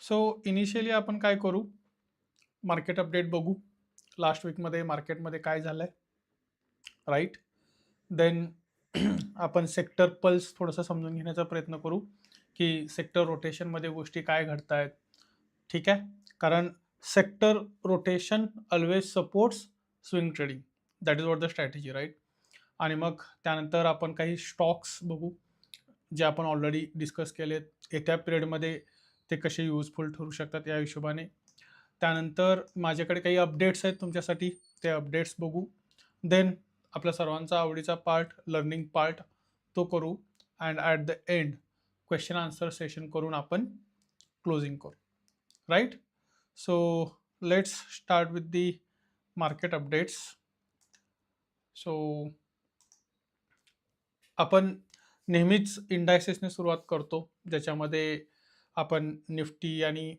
So initially आपण काय करू? मार्केट अपडेट बघू. लास्ट वीकमध्ये मार्केटमध्ये काय झालंय, राईट? देन आपण सेक्टर पल्स थोडंसं समजून घेण्याचा प्रयत्न करू, की सेक्टर रोटेशनमध्ये गोष्टी काय घडतायत, ठीक आहे? कारण sector rotation always supports swing trading. That is what the strategy, right? आणि मग त्यानंतर आपण काही स्टॉक्स बघू, जे आपण ऑलरेडी डिस्कस केलेत. येत्या पिरियडमध्ये ते कसे युजफुल ठरू शकतात या हिशोबाने. त्यानंतर माझ्याकडे काही अपडेट्स आहेत तुमच्यासाठी, ते अपडेट्स बघू. देन आपल्या सर्वांचा आवडीचा पार्ट, लर्निंग पार्ट, तो करू. And at the end question answer session करून आपण क्लोजिंग करू, right? So let's start with the market updates. So आपण नेहमीच इंडायसेसने सुरुवात करतो, ज्याच्यामध्ये आपण निफ्टी आणि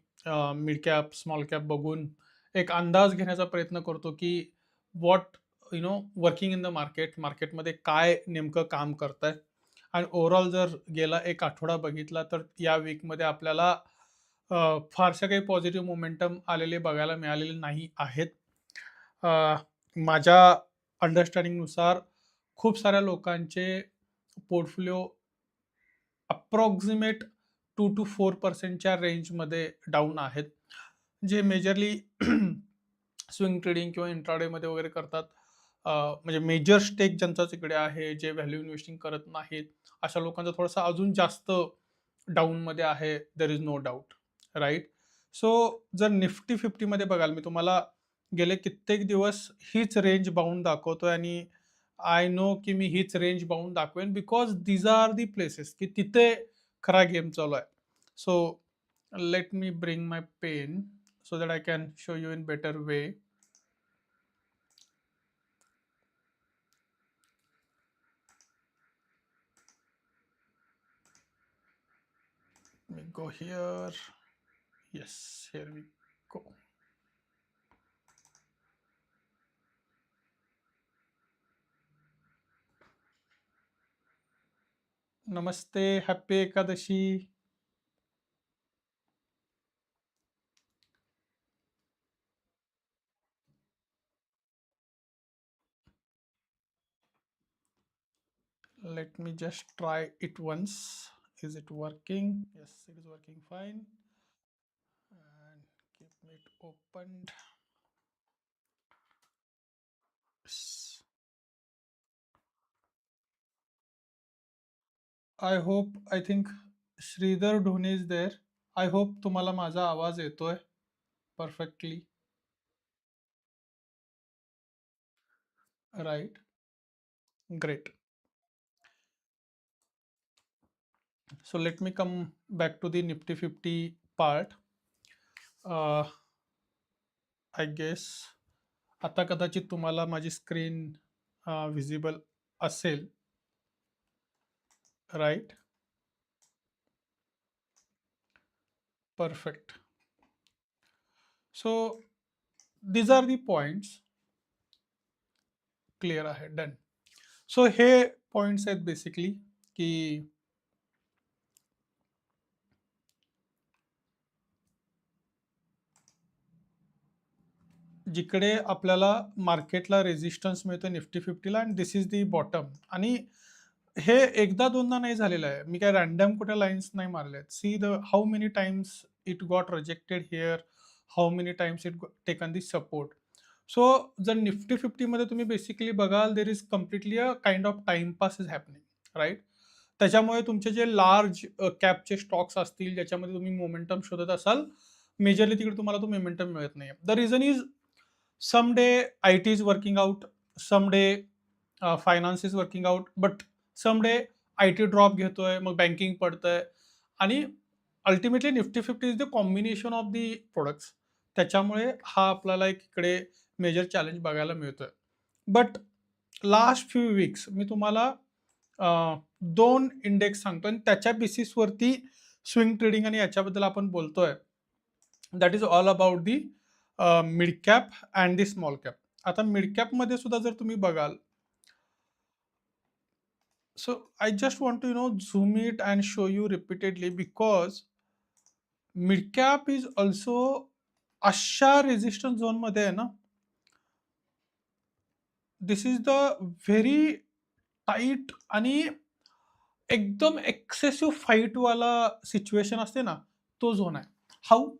मिड कॅप, स्मॉल कॅप बघून एक अंदाज घेण्याचा प्रयत्न करतो, की व्हॉट वर्किंग इन द मार्केटमध्ये काय नेमकं काम करतंय. आणि ओव्हरऑल जर गेला एक आठवडा बघितला तर या वीकमध्ये आपल्याला फारशा काही पॉझिटिव्ह मोमेंटम आलेले बघायला मिळालेले नाही आहेत. अ, माझ्या अंडरस्टँडिंगनुसार खूप साऱ्या लोकांचे पोर्टफोलिओ अप्रॉक्सिमेट 2 to 4% रेंजमध्ये डाऊन आहेत, जे मेजरली स्विंग ट्रेडिंग किंवा इंट्राडेमध्ये वगैरे करतात. म्हणजे मेजर स्टेक ज्यांचाच इकडे आहे, जे व्हॅल्यू इन्व्हेस्टिंग करत नाहीत, अशा लोकांचा थोडासा अजून जास्त डाऊनमध्ये आहे. There is no doubt, right? So जर निफ्टी फिफ्टीमध्ये बघाल, मी तुम्हाला गेले कित्येक दिवस हीच रेंज बाउंड दाखवतोय, आणि आय नो की मी हीच रेंज बाउंड दाखवेन, because these are the places की तिथे खरा गेम चालू आहे. So let me bring my pen so that I can show you in better way. Let me go here. Yes, here we go. Namaste, happy Ekadashi. Let me just try it once. Is it working? Yes, it is working fine. And keep it opened. Yes. I hope, I think Sridhar Dhoni is there. I hope तुम्हाला माझा आवाज येतोय perfectly, right? Great. So let me come back to the Nifty 50 part. I guess आता कदाचित तुम्हाला माझी screen visible असेल, right? Perfect. So these are the points. Clear आहे, डन. सो हे पॉइंट्स आहेत बेसिकली, की जिकडे आपल्याला मार्केटला रेजिस्टन्स मिळतो निफ्टी फिफ्टीला, and this is the bottom. आणि हे एकदा दोनदा नाही झालेलं आहे, मी काय रॅन्डम कुठे लाईन्स नाही मारल्या आहेत. See the how many times it got rejected here, how many times it taken the support. So जर निफ्टी फिफ्टीमध्ये तुम्ही बेसिकली बघाल, there is completely a kind of timepass is happening, right? त्याच्यामुळे तुमचे जे लार्ज कॅपचे स्टॉक्स असतील, ज्याच्यामध्ये तुम्ही मोमेंटम शोधत असाल, मेजरली तिकडे तुम्हाला तो मोमेंटम मिळत नाही. The reason is some day IT is working out, some day finance is working out, but some day IT drop घेतोय, मग बँकिंग पडतंय. आणि ultimately Nifty fifty is the combination of the products. त्याच्यामुळे हा आपल्याला एक इकडे मेजर चॅलेंज बघायला मिळतोय. बट लास्ट फ्यू वीक्स मी तुम्हाला दोन इंडेक्स सांगतो, आणि त्याच्या बेसिसवरती स्विंग ट्रेडिंग आणि याच्याबद्दल आपण बोलतोय. That is all about the mid cap and the small cap. आता मिड कॅपमध्ये सुद्धा जर तुम्ही बघाल, so I just want to zoom it and show you repeatedly, because mid cap is also अशा रेजिस्टन्स झोनमध्ये आहे ना, this is the very tight आणि एकदम एक्सेसिव्ह फाईटवाला सिच्युएशन असते ना, तो झोन आहे. हाऊ?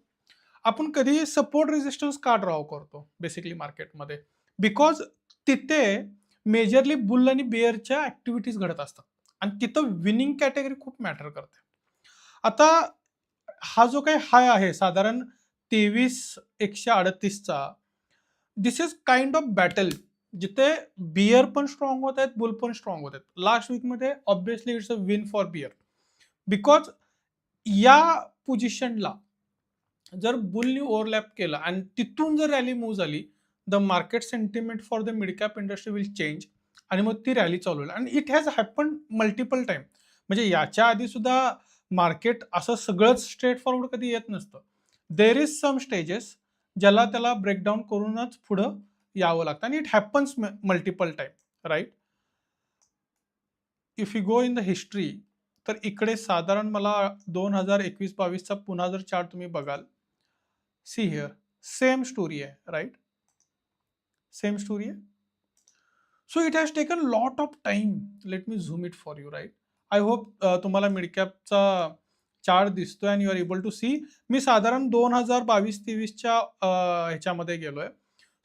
आपण कधी सपोर्ट रेजिस्टन्स का ड्रॉ करतो बेसिकली मार्केटमध्ये? बिकॉज तिथे मेजरली बुल आणि बेअरच्या ऍक्टिव्हिटीज घडत असतात आणि तिथं विनिंग कॅटेगरी खूप मॅटर करते. आता हा जो काही हाय आहे साधारण 23,138चा, this is kind of battle जिथे बियर पण स्ट्रॉंग होत आहेत, बुल पण स्ट्रॉंग होत आहेत. लास्ट वीकमध्ये obviously it's a win for bear because या पोझिशनला जर बुलनी ओव्हरलॅप केलं आणि तिथून जर रॅली मूव्ह झाली, the market sentiment for the mid cap industry will change आणि मग ती रॅली चालू होईल. आणि it has happen multiple time. म्हणजे याच्या आधी सुद्धा मार्केट असं सगळंच स्ट्रेट फॉरवर्ड कधी येत नसतं. देर इज सम स्टेजेस ज्याला त्याला ब्रेकडाऊन करूनच पुढं यावं लागतं आणि it happens multiple time, right? If you go in the history, तर इकडे साधारण मला 2021-22चा पुन्हा जर चार्ट तुम्ही बघाल, सी हिअर सेम स्टोरी आहे, राईट? सेम स्टोरी आहे. So it has taken lot of time. Let me zoom it for you, right? I hope तुम्हाला मिडकॅपचा चार्ट दिसतोय and you are able to see. मी साधारण 2022-23च्या ह्याच्यामध्ये गेलोय.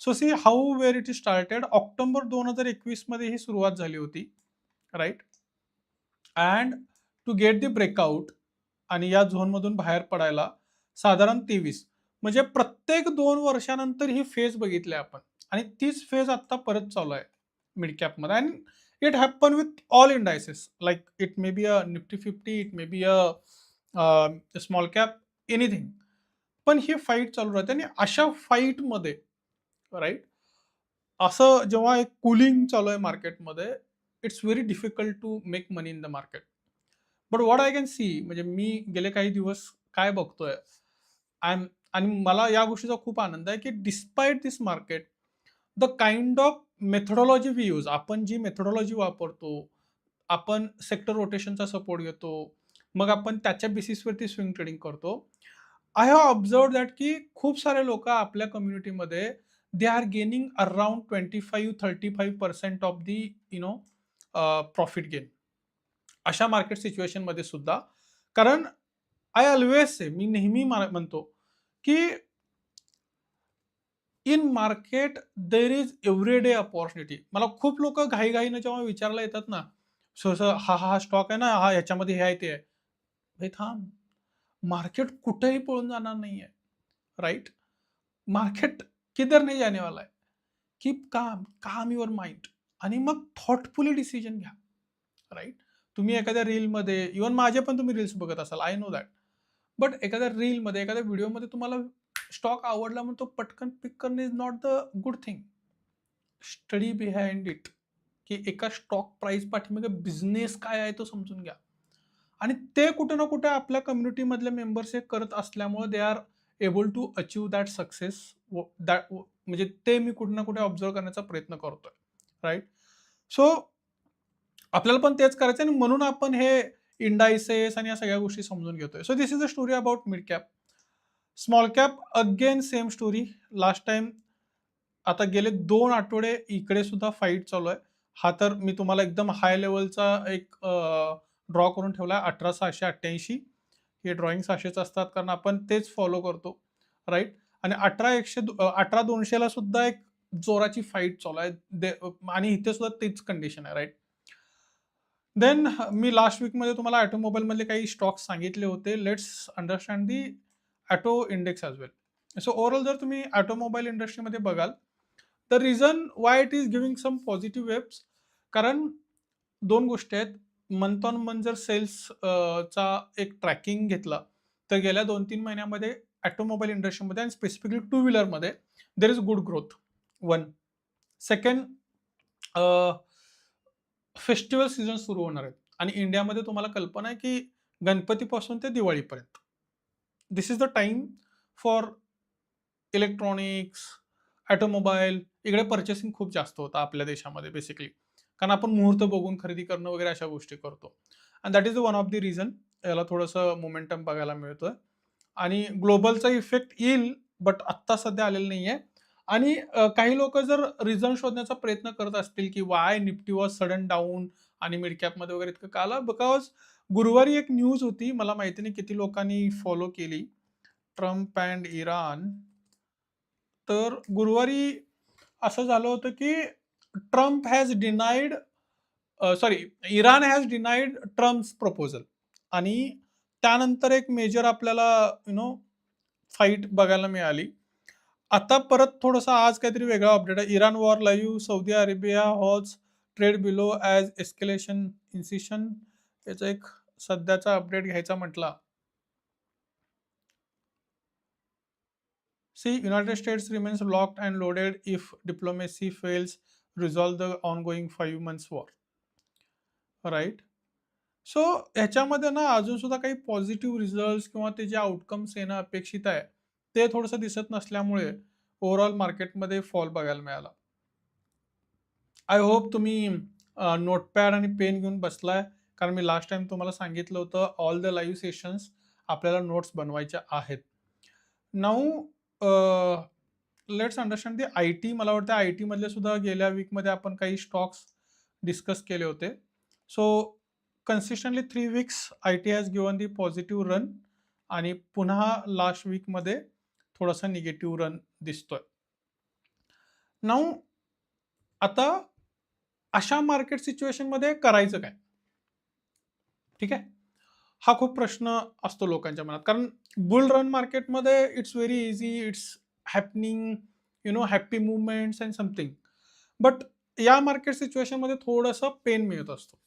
So see how were it is started. October 2021 मध्ये ही सुरुवात झाली होती, राईट? And to get the breakout आणि या झोनमधून बाहेर पडायला साधारण 23, म्हणजे प्रत्येक 2 वर्षानंतर ही फेज बघितली आपण आणि तीच फेज आता परत चालू आहे मिड कॅपमध्ये. And it happen with all indices, like it may be a Nifty 50, it may be a small cap, anything. पण ही फाईट चालू राहते आणि अशा फाईटमध्ये, राईट, असं जेव्हा एक कूलिंग चालू आहे मार्केटमध्ये, it's very difficult to make money in the market. But what I can see, म्हणजे मी गेले काही दिवस काय बघतोय, आणि मला या गोष्टीचा खूप आनंद आहे की despite this market, the kind of methodology we use, आपण जी मेथडॉलॉजी वापरतो, आपण सेक्टर रोटेशनचा सपोर्ट घेतो, मग आपण त्याच्या बेसिसवरती स्विंग ट्रेडिंग करतो. आय हॅव ऑब्झर्व दॅट की खूप सारे लोक आपल्या कम्युनिटीमध्ये they are gaining around 25-35% of the profit gain अशा मार्केट सिच्युएशनमध्ये सुद्धा. कारण आय ऑलवेज से, मी नेहमी म्हणतो की in market there is every day opportunity. मला खूप लोक घाईघाईनं जेव्हा विचारला येतात ना, सहसा हा हा स्टॉक आहे ना, हा याच्यामध्ये हे आहे ते आहे, भाई थांब, मार्केट कुठेही पळून जाणार नाहीये, राईट? मार्केट किधर नाही जाने वाला है. कीप काम, काम युअर माइंड आणि मग थॉटफुली डिसिजन घ्या, राईट? तुम्ही एखाद्या रीलमध्ये, इव्हन माझे पण तुम्ही रील्स बघत असाल, आय नो दॅट. बट एखाद्या रीलमध्ये, एखाद्या व्हिडिओमध्ये तुम्हाला स्टॉक आवडला म्हणून तो पटकन पिक करणं is not the good thing. Study behind it, की एका स्टॉक प्राइस पाठीमागे बिझनेस काय आहे तो समजून घ्या. आणि ते कुठे ना कुठे आपल्या कम्युनिटीमधले मेंबर्स हे करत असल्यामुळे they are able to achieve that success. That म्हणजे ते मी कुठे ना कुठे ऑब्झर्व करण्याचा प्रयत्न करतोय, राईट? सो आपल्याला पण तेच करायचं आणि म्हणून आपण हे इंडायसेस आणि या सगळ्या गोष्टी समजून घेतोय. So this is a story about mid cap. Small cap again same story. Last time, आता गेले 2 आठवडे इकडे सुद्धा फाईट चालू आहे. हा तर मी तुम्हाला एकदम हाय लेवलचा एक ड्रॉ करून ठेवला आहे, 18,688. हे ड्रॉइंग 600च असतात कारण आपण तेच फॉलो करतो, राईट? आणि 18,200ला सुद्धा एक जोराची फाईट चालू आहे. आणि इथे सुद्धा तीच कंडिशन आहे, राईट? देन मी लास्ट वीकमध्ये तुम्हाला ऑटोमोबाईलमधले काही स्टॉक्स सांगितले होते. Let's understand the auto index as well. So overall जर तुम्ही ऑटोमोबाईल इंडस्ट्रीमध्ये बघाल, the reason why it is giving some positive waves, कारण 2 गोष्टी आहेत. मंथ ऑन मंथ जर सेल्स चा एक ट्रॅकिंग घेतला, तर गेल्या 2-3 महिन्यामध्ये ऑटोमोबाईल इंडस्ट्रीमध्ये आणि स्पेसिफिकली टू व्हीलरमध्ये there is good growth. 1. Second, festival season सुरू होणार आहेत आणि इंडियामध्ये तुम्हाला कल्पना आहे की गणपतीपासून ते दिवाळीपर्यंत this is the time for electronics, automobile. इकडे पर्चेसिंग खूप जास्त होतं आपल्या देशामध्ये बेसिकली, कारण आपण मुहूर्त बघून खरेदी करणं वगैरे अशा गोष्टी करतो. And that is the one of the reason याला थोडंसं मोमेंटम बघायला मिळतोय. आणि ग्लोबलचा इफेक्ट येईल, बट आत्ता सध्या आलेला नाहीये. आणि काही लोक जर रिझन शोधण्याचा प्रयत्न करत असतील की Y Nifty was sudden down आणि मिड कॅपमध्ये वगैरे इतकं का आलं, बिकॉज गुरुवारी एक न्यूज होती, मला माहिती नाही किती लोकांनी फॉलो केली, ट्रम्प अँड इराण. तर गुरुवारी असं झालं होतं की Trump has denied, sorry, Iran has denied Trump's proposal. आणि त्यानंतर एक मेजर आपल्याला फाईट बघायला मिळाली. आता परत थोडंसं आज काहीतरी वेगळा अपडेट आहे. Iran war live, Saudi Arabia हॉज trade below as escalation incision. याचा एक सध्याचा अपडेट घ्यायचा म्हटला. See, United States remains locked and loaded if diplomacy fails resolve the ongoing 5 months war. Right. So ह्याच्यामध्ये ना अजून सुद्धा काही पॉझिटिव्ह रिझल्ट किंवा ते जे आउटकम्स येणं अपेक्षित आहे ते थोडंसं दिसत नसल्यामुळे ओव्हरऑल मार्केटमध्ये फॉल बघायला मिळाला. आय होप तुम्ही नोटपॅड आणि पेन घेऊन बसलाय, कारण मी लास्ट टाइम तुम्हाला सांगितलं होतं ऑल द लाईव्ह सेशन्स आपल्याला नोट्स बनवायच्या आहेत. Now let's understand the I T. मला वाटतं आय टी मधले सुद्धा गेल्या वीकमध्ये आपण काही स्टॉक्स डिस्कस केले होते. So consistently 3 weeks I T has given the positive run आणि पुन्हा लास्ट वीकमध्ये थोडासा निगेटिव्ह रन दिसतोय. नाऊ आता अशा मार्केट सिच्युएशनमध्ये करायचं काय? ठीक आहे. हा खूप प्रश्न असतो लोकांच्या मनात, कारण बुल रन मार्केटमध्ये it's very easy, it's happening, happy movements and something. But या मार्केट सिच्युएशनमध्ये थोडंसं पेन मिळत असतो.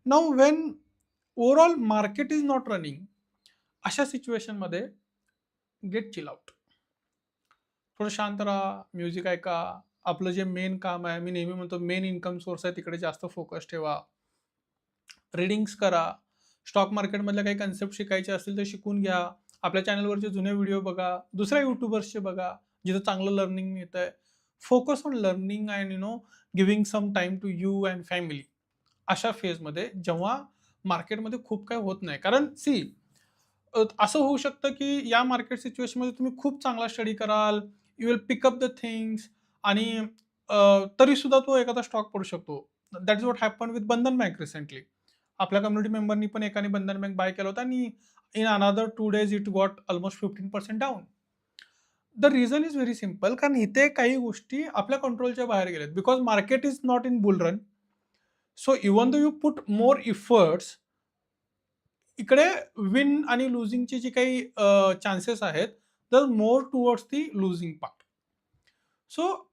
Now Wien overall market is not running, अशा सिच्युएशनमध्ये गेट चिल आउट. थोडं शांत राहा, म्युझिक ऐका, आपलं जे मेन काम आहे, मी नेहमी म्हणतो मेन इन्कम सोर्स आहे तिकडे जास्त फोकस ठेवा. रीडिंग्स करा, स्टॉक मार्केटमधल्या काही कन्सेप्ट शिकायचे असतील तर शिकून घ्या. आपल्या चॅनलवरचे जुने व्हिडिओ बघा, दुसऱ्या युट्यूबर्सचे बघा जिथं चांगलं लर्निंग मिळत आहे. Focus on learning and giving some time to you and family. अशा फेजमध्ये जेव्हा मार्केटमध्ये खूप काही होत नाही, कारण सी असं होऊ शकतं की या मार्केट सिच्युएशनमध्ये तुम्ही खूप चांगला स्टडी कराल, you will pick up the things, आणि तरी सुद्धा तो एखादा स्टॉक पडू शकतो. That is what happen with Bandhan bank recently. आपल्या कम्युनिटी मेंबरनी पण एकाने बंधन बँक बाय केला होता आणि in another 2 days it got almost 15% down. The reason is very simple, कारण इथे काही गोष्टी आपल्या कंट्रोलच्या बाहेर गेल्यात, because market is not in bull run. So even though you put more efforts, इकडे विन आणि लुझिंगची जी काही चान्सेस आहेत, तर more towards the losing part. So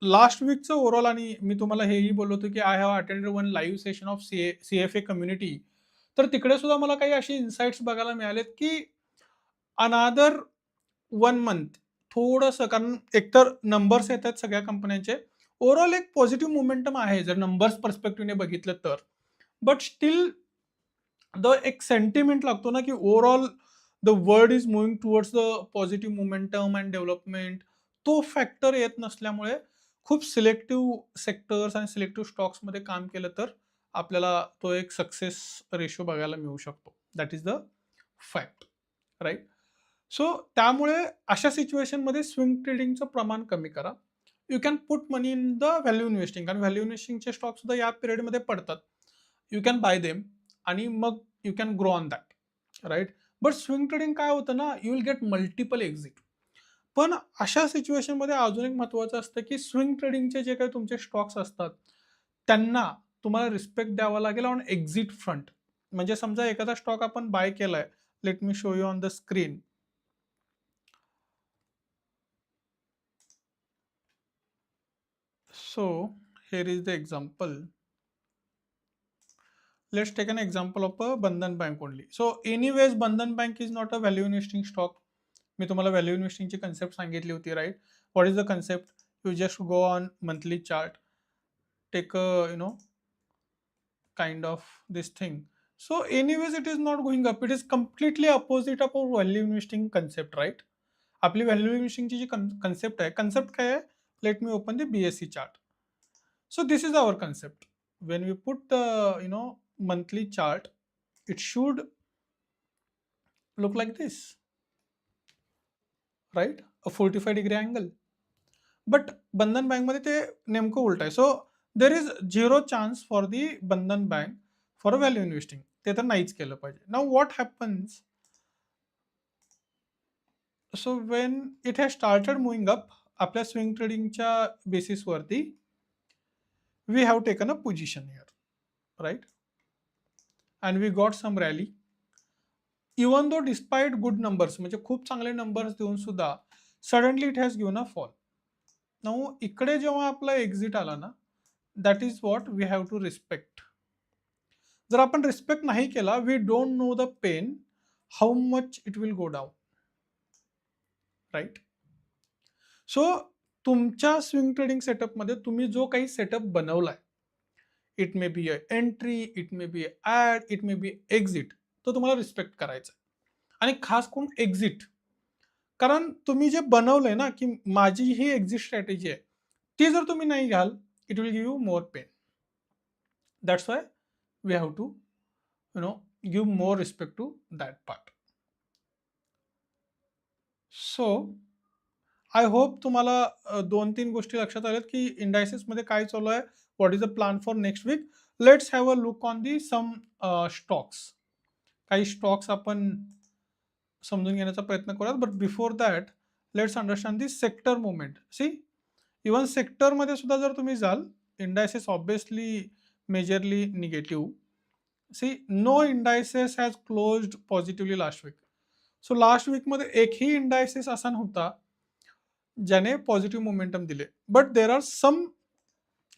last वीकचं ओव्हरऑल, आणि मी तुम्हाला हेही बोललो होतो की I have attended one live session of C F A community. तर तिकडे सुद्धा मला काही असे इन्साइट्स बघायला मिळालेत की अनादर 1 month थोडंसं, कारण एकतर नंबर्स येत आहेत सगळ्या कंपन्यांचे, ओव्हरऑल एक पॉझिटिव्ह मोमेंटम आहे जर नंबर्स पर्स्पेक्टिव्हने बघितलं तर. बट स्टील द एक सेंटिमेंट लागतो ना की overall the world is moving towards the positive momentum and development. तो फॅक्टर येत नसल्यामुळे खूप सिलेक्टिव्ह सेक्टर्स आणि सिलेक्टिव्ह स्टॉक्समध्ये काम केलं तर आपल्याला तो एक सक्सेस रेशो बघायला मिळू शकतो. That is the fact, right. So त्यामुळे अशा सिच्युएशनमध्ये स्विंग ट्रेडिंगचं प्रमाण कमी करा. You can put money in the value investing, कारण व्हॅल्यू इन्व्हेस्टिंगचे स्टॉक सुद्धा या पिरियडमध्ये पडतात. यू कॅन बाय देम आणि मग you can grow on that, right. But swing trading काय होतं ना, you will get multiple exit. पण अशा सिच्युएशनमध्ये अजून एक महत्त्वाचं असतं की स्विंग ट्रेडिंगचे जे काही तुमचे स्टॉक्स असतात त्यांना तुम्हाला रिस्पेक्ट द्यावा लागेल ऑन एक्झिट फ्रंट. म्हणजे समजा एखादा स्टॉक आपण बाय केलाय, let me show you on the screen. So here is the example. Let's take an example of a Bandhan Bank only. So anyways, Bandhan Bank is not a value investing stock. मी तुम्हाला value इन्व्हेस्टिंगची concept सांगितली होती, right. What is the concept? You just go on monthly chart, take kind of this thing. So anyways it is not going up, it is completely opposite of our value investing concept, right. आपली value इन्व्हेस्टिंगची जी concept आहे, concept काय आहे? Late me open the BSE chart. So this is our concept. When we put the monthly chart, it should look like this. Right, a 45 degree angle. But Bandhan बँकमध्ये ते नेमकं उलट आहे. So there is zero chance for the Bandhan bank for value investing. ते तर नाहीच केलं पाहिजे. Now what happens, so when it has started moving up, आपल्या स्विंग ट्रेडिंगच्या बेसिसवरती we have taken a position here, right, and we got some rally. Even though despite good numbers, म्हणजे खूप चांगले नंबर्स देऊन सुद्धा suddenly it has given a fall. Now इकडे जेव्हा आपला एक्झिट आला ना, that is what we have to respect. जर आपण रिस्पेक्ट नाही केला, we don't know the pain how much it will go down, right. So तुमच्या स्विंग ट्रेडिंग सेटअपमध्ये तुम्ही जो काही सेटअप बनवलाय, it may be a entry, it may be add, it may be exit, तो तुम्हाला रिस्पेक्ट करायचा आहे. आणि खास करून एक्झिट, कारण तुम्ही जे बनवलंय ना, की माझी ही एक्झिट स्ट्रॅटेजी आहे, ती जर तुम्ही नाही घ्याल, it will give you more pain. That's why we have to give more respect to that part. So I hope तुम्हाला 2-3 गोष्टी लक्षात आल्यात की इंडायसेसमध्ये काय चालू आहे, what is the plan for next week. Let's have a look on the some stocks. काही stocks आपण समजून घेण्याचा प्रयत्न करूयात. But before that let's understand the sector movement. See, even सेक्टरमध्ये सुद्धा जर तुम्ही जाल, indices obviously majorly negative. See, no indices has closed positively last week. So last वीकमध्ये एकही इंडायसेस असा नव्हता ज्याने पॉझिटिव्ह मोमेंटम दिले. But there are some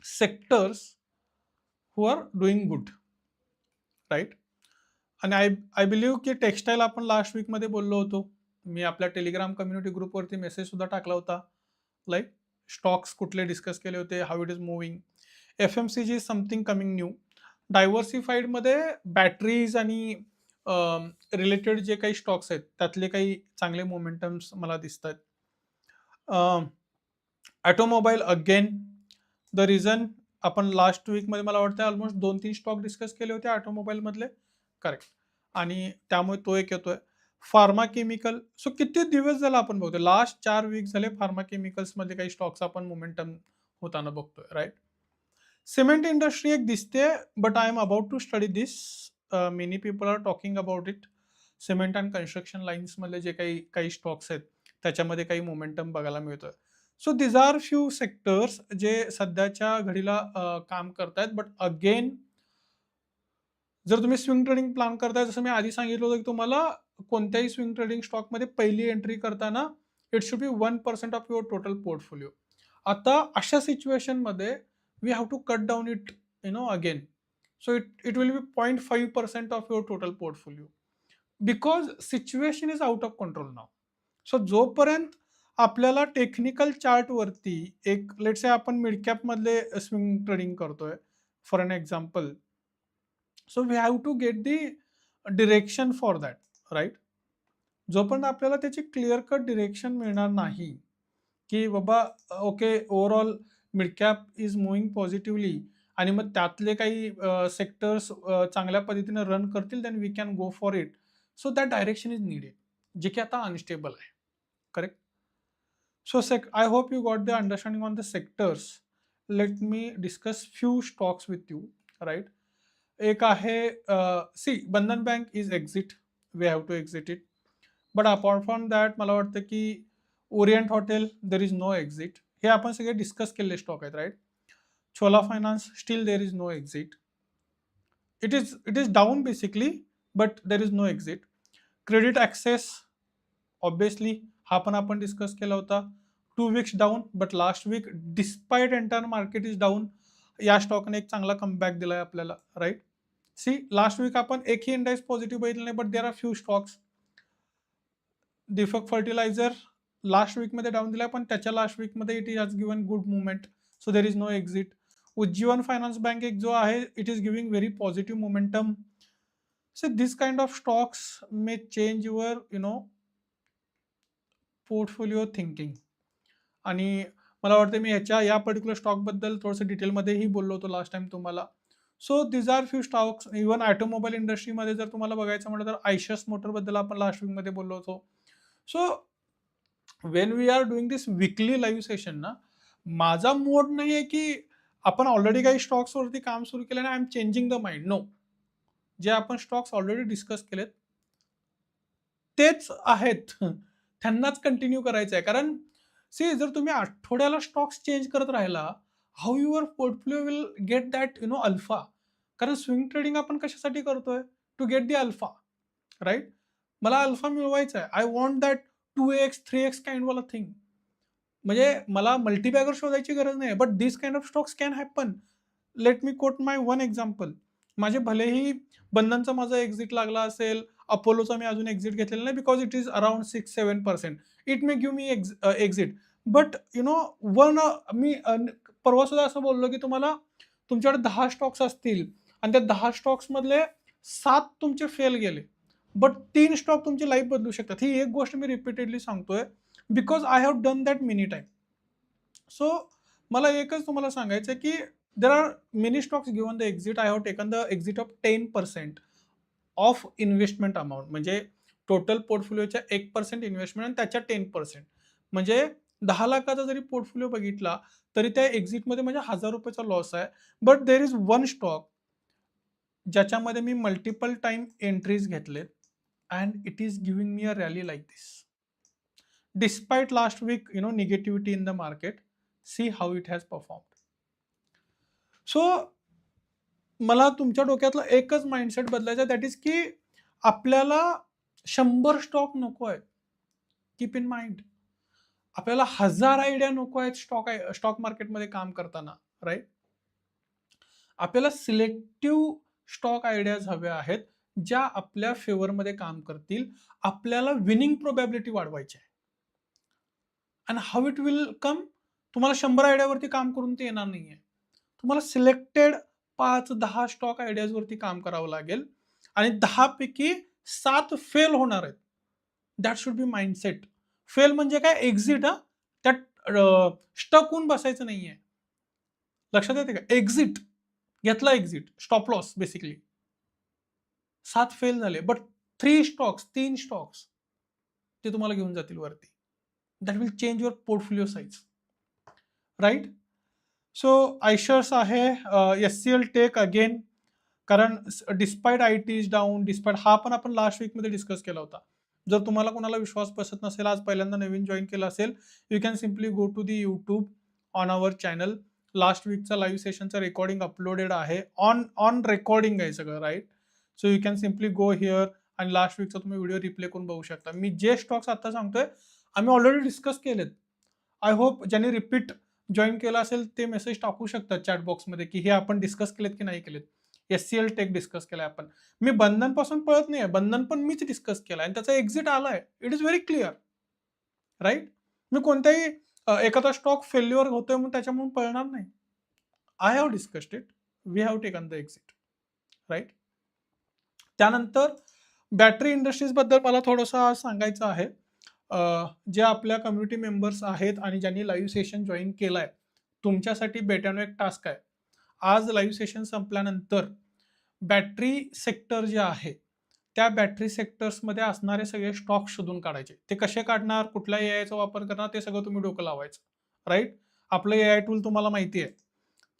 sectors who R doing good, right. आणि आय बिलीव्ह की टेक्सटाईल आपण लास्ट वीकमध्ये बोललो होतो. मी आपल्या टेलिग्राम कम्युनिटी ग्रुपवरती मेसेज सुद्धा टाकला होता. लाईक स्टॉक्स कुठले डिस्कस केले होते, how it is moving. FMCG is something coming new. डायव्हर्सिफाईडमध्ये बॅटरीज आणि रिलेटेड जे काही स्टॉक्स आहेत त्यातले काही चांगले मोमेंटम्स मला दिसत आहेत. ऑटोमोबाईल अगेन, द रिझन, आपण लास्ट वीकमध्ये मला वाटतं ऑलमोस्ट 2-3 स्टॉक डिस्कस केले होते ऑटोमोबाईलमधले, करेक्ट. आणि त्यामुळे तो एक येतोय. फार्मा केमिकल, सो किती दिवस झाला आपण बघतोय, लास्ट 4 वीक झाले फार्मा केमिकल्समध्ये काही स्टॉक्स आपण मोमेंटम होताना बघतोय, राईट. सिमेंट इंडस्ट्री एक दिसते, but I am about to study this. Many people are talking about it. Cement and construction लाईन्समधले जे काही काही स्टॉक्स आहेत त्याच्यामध्ये काही मोमेंटम बघायला मिळतोय. So these are few sectors जे सध्याच्या घडीला काम करतायत. बट अगेन, जर तुम्ही स्विंग ट्रेडिंग प्लॅन करताय, जसं मी आधी सांगितलं होतं की तुम्हाला कोणत्याही स्विंग ट्रेडिंग स्टॉकमध्ये पहिली एंट्री करताना it should be 1% of your total portfolio. आता अशा सिच्युएशनमध्ये we have to cut down it again. So it will be 0.5% of your total portfolio, because situation is out of control now. So जोपर्यंत आपल्याला technical चार्टवरती एक, let's say आपण mid कॅपमधले swing trading करतोय for an example, so we have to get the direction for that, right. जोपर्यंत आपल्याला त्याची क्लिअर कट डिरेक्शन मिळणार नाही की बाबा okay, overall mid cap is moving positively आणि मग त्यातले काही सेक्टर्स चांगल्या पद्धतीने रन करतील, then we can go for it. So that direction is needed, जे की आता अनस्टेबल आहे, correct. So I hope you got the understanding on the sectors. Let me discuss few stocks with you, right? एक आहे, see, Bandhan bank is exit, we have to exit it. But apart from that मला वाटतं की Orient hotel, there is no exit. हे आपण सगळे discuss केलेले stock आहेत, right. Chola finance, still there is no exit. It is down basically, but there is no exit. Credit access, obviously हा पण आपण डिस्कस केला होता. 2 weeks down, but last week despite entire market is down, या स्टॉकने एक चांगला कमबॅक दिलाय आपल्याला, राईट. सी, लास्ट वीक आपण एकही इंडेक्स पॉझिटिव्ह बघितलं नाही, but there are few stocks. Deepak fertiliser last वीकमध्ये डाऊन दिलाय, पण त्याच्या लास्ट वीकमध्ये it has given good movement, so there is no exit. Ujjivan finance bank एक जो आहे, it is giving very positive momentum. So this kind of stocks may change your portfolio thinking. आणि मला वाटतं मी या पर्टिक्युलर स्टॉकबद्दल थोडंसं डिटेलमध्येही बोललो होतो लास्ट टाइम तुम्हाला. So these are few stocks. Even automobile इंडस्ट्रीमध्ये जर तुम्हाला बघायचं म्हटलं तर आयशस मोटरबद्दल आपण लास्ट वीकमध्ये बोललो होतो. So when we are doing this weekly live session ना, माझा मोड नाही आहे की आपण ऑलरेडी काही स्टॉक्सवरती काम सुरू केलं आणि I am changing the mind. No. जे आपण स्टॉक्स ऑलरेडी डिस्कस केलेत तेच आहेत. त्यांनाच कंटिन्यू करायचं आहे. कारण सी जर तुम्ही आठवड्याला स्टॉक्स चेंज करत राहिला, how your portfolio will get that alpha. कारण स्विंग ट्रेडिंग आपण कशासाठी करतोय? To get the alpha, right? मला अल्फा मिळवायचा आहे. I want that 2x 3x kind वाला थिंग. म्हणजे मला मल्टीबॅगर शोधायची गरज नाही. But this kind of stocks can happen. Let me quote my one example. माझे भलेही बंधनचा माझा एक्झिट लागला असेल, अपोलोचा मी अजून एक्झिट घेतलेला नाही because it is around 6-7%. It may give me exit. But one मी परवा सुद्धा असं बोललो की तुम्हाला तुमच्याकडे 10 स्टॉक्स असतील आणि त्या 10 स्टॉक्स मधले 7 तुमचे फेल गेले. बट 3 स्टॉक तुमची लाईफ बदलू शकतात. ही एक गोष्ट मी रिपीटेडली सांगतोय because I have done that many time. So मला एकच तुम्हाला सांगायचं आहे की there are many stocks given the exit. I have taken the exit of 10% of investment amount. म्हणजे टोटल पोर्टफोलिओच्या 1% इन्व्हेस्टमेंट आणि त्याच्या 10%. म्हणजे 10 लाखाचा जरी पोर्टफोलिओ बघितला तरी त्या एक्झिटमध्ये म्हणजे ₹1000 लॉस आहे. But there is one stock ज्याच्यामध्ये मी मल्टिपल टाइम एंट्रीज घेतलेत and it is giving me a rally like this. Despite last week, negativity in the market, see how it has performed. So मला तुमच्या डोक्यातला एकच mindset बदलायचा, that is की आपल्याला 100 stock नको आहेत. Keep in mind. आपल्याला 1000 आयडिया नको आहेत स्टॉक मार्केटमध्ये काम करताना, राईट? आपल्याला सिलेक्टिव्ह स्टॉक आयडियाज हव्या आहेत ज्या आपल्या फेवरमध्ये काम करतील. आपल्याला विनिंग प्रोबॅबिलिटी वाढवायची आहे. And how it will come? तुम्हाला 100 आयडियावरती काम करून ते येणार नाहीये. तुम्हाला सिलेक्टेड 5-10 स्टॉक आयडियाजवरती काम करावं लागेल आणि 10 पैकी 7 फेल होणार आहेत. That should B mindset. Fail म्हणजे काय? एक्झिट. त्यात स्टक होऊन बसायचं नाहीये. लक्षात येते का? एक्झिट घेतला, exit, stop loss basically. 7 fail झाले, बट 3 स्टॉक्स ते तुम्हाला घेऊन जातील वरती. That will change your portfolio size, right? So Eicher's आहे, SCL टेक अगेन. कारण despite IT is down, despite हा पण आपण लास्ट वीकमध्ये डिस्कस केला होता. जर तुम्हाला कोणाला विश्वास बसत नसेल, आज पहिल्यांदा नवीन जॉईन केला असेल, you can simply go to the YouTube on our channel. Last वीकचा लाईव्ह सेशनचं रेकॉर्डिंग अपलोडेड आहे. ऑन रेकॉर्डिंग आहे सगळं, right? So you can simply go here आणि लास्ट वीकचा तुम्ही व्हिडिओ रिप्ले करून बघू शकता. मी जे स्टॉक्स आता सांगतोय आम्ही ऑलरेडी डिस्कस केलेत. आय होप ज्यांनी रिपीट जॉईन केला असेल ते मेसेज टाकू शकतात चॅट बॉक्समध्ये की हे आपण डिस्कस केलेत की नाही केलेत. SCL टेक डिस्कस केलाय आपण. मी बंधन पासून पळत नाहीये, बंधन पण मीच डिस्कस केलाय आणि त्याचा एक्झिट आलाय. It is very clear, right? मी कोणत्याही एखादा स्टॉक फेल्युअर होतोय म्हणून त्याच्यामुळे पळणार नाही. I have discussed it. We have taken the exit, right? त्यानंतर बॅटरी इंडस्ट्रीज बद्दल मला थोडंसं सांगायचं आहे. जे आपल्या कम्युनिटी मेंबर्स आहेत आणि ज्यांनी लाईव्ह सेशन जॉईन केलाय, तुमच्यासाठी बेटानो एक टास्क आहे. आज लाईव्ह सेशन संपल्यानंतर बॅटरी सेक्टर जे आहे त्या बॅटरी सेक्टर्समध्ये असणारे सगळे स्टॉक शोधून काढायचे. ते कसे काढणार, कुठल्या एआयचा वापर करणार, ते सगळं तुम्ही डोकं लावायचं, राईट? आपलं एआय टूल तुम्हाला माहिती आहे,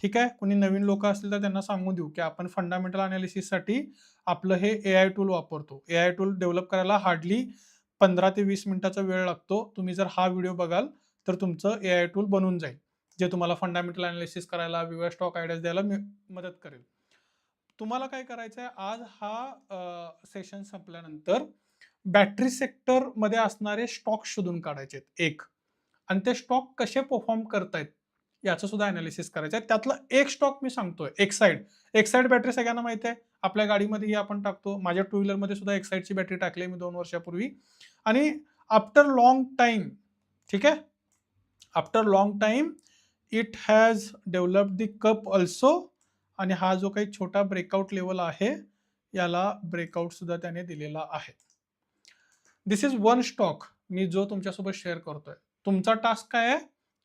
ठीक आहे? कोणी नवीन लोक असतील तर त्यांना सांगून देऊ की आपण फंडामेंटल अनालिसिससाठी आपलं हे एआय टूल वापरतो. एआय टूल डेव्हलप करायला हार्डली 15 ते 20 मिनिटाचा वेळ लागतो. तुम्ही जर हा व्हिडिओ बघाल तर तुमचं एआय टूल बनून जाईल, जे तुम्हाला फंडामेंटल अनालिसिस करायला, वेगवेगळ्या स्टॉक आयडियाज द्यायला मदत करेल. तुम्हाला काय करायचं आहे, आज हा सेशन संपल्यानंतर बॅटरी सेक्टर मध्ये असणारे स्टॉक शोधून काढायचे एक, आणि ते स्टॉक कसे परफॉर्म करतायत याचं सुद्धा अनालिसिस करायचं आहे. त्यातला एक स्टॉक मी सांगतोय, एक्साईड बॅटरी सगळ्यांना माहिती आहे. आपल्या गाडीमध्येही आपण टाकतो. माझ्या टू व्हीलरमध्ये सुद्धा एक्साईडची बॅटरी टाकली मी 2 वर्षापूर्वी. आणि आफ्टर लॉंग टाइम, ठीक आहे, after long time it has developed the cup also. आणि हा जो काही छोटा ब्रेकआउट लेवल आहे याला ब्रेकआउट सुद्धा त्याने दिलेला आहे. दिस इज वन स्टॉक मी जो तुमच्यासोबत शेअर करतोय. तुमचा टास्क काय आहे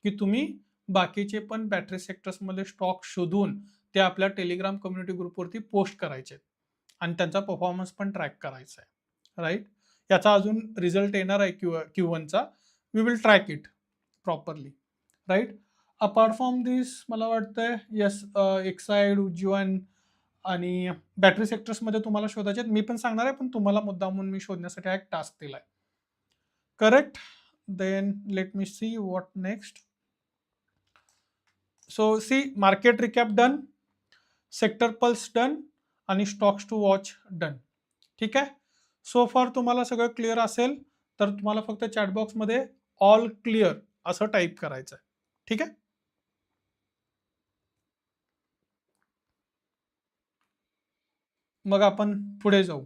की तुम्ही बाकीचे पण बॅटरी सेक्टर्समध्ये स्टॉक शोधून ते आपल्या टेलिग्राम कम्युनिटी ग्रुपवरती पोस्ट करायचे आणि त्यांचा परफॉर्मन्स पण ट्रॅक करायचा आहे, राईट? याचा अजून रिझल्ट येणार आहे Q1चा. We will track it properly, right. Apart from this मला वाटतंय येस, एक्साइड, उज्जवन आणि बॅटरी सेक्टर्समध्ये तुम्हाला शोधायचे आहेत. मी पण सांगणार आहे, पण तुम्हाला मुद्दामून मी शोधण्यासाठी हा एक टास्क दिलाय. Correct. Then let me see what next. So see, market recap done, sector pulse done आणि स्टॉक्स टू वॉच डन. ठीक आहे. सो फार तुम्हाला सगळं क्लिअर असेल तर तुम्हाला फक्त चॅटबॉक्समध्ये ऑल क्लिअर असं टाईप करायचं आहे. ठीक आहे. मग आपण पुढे जाऊ.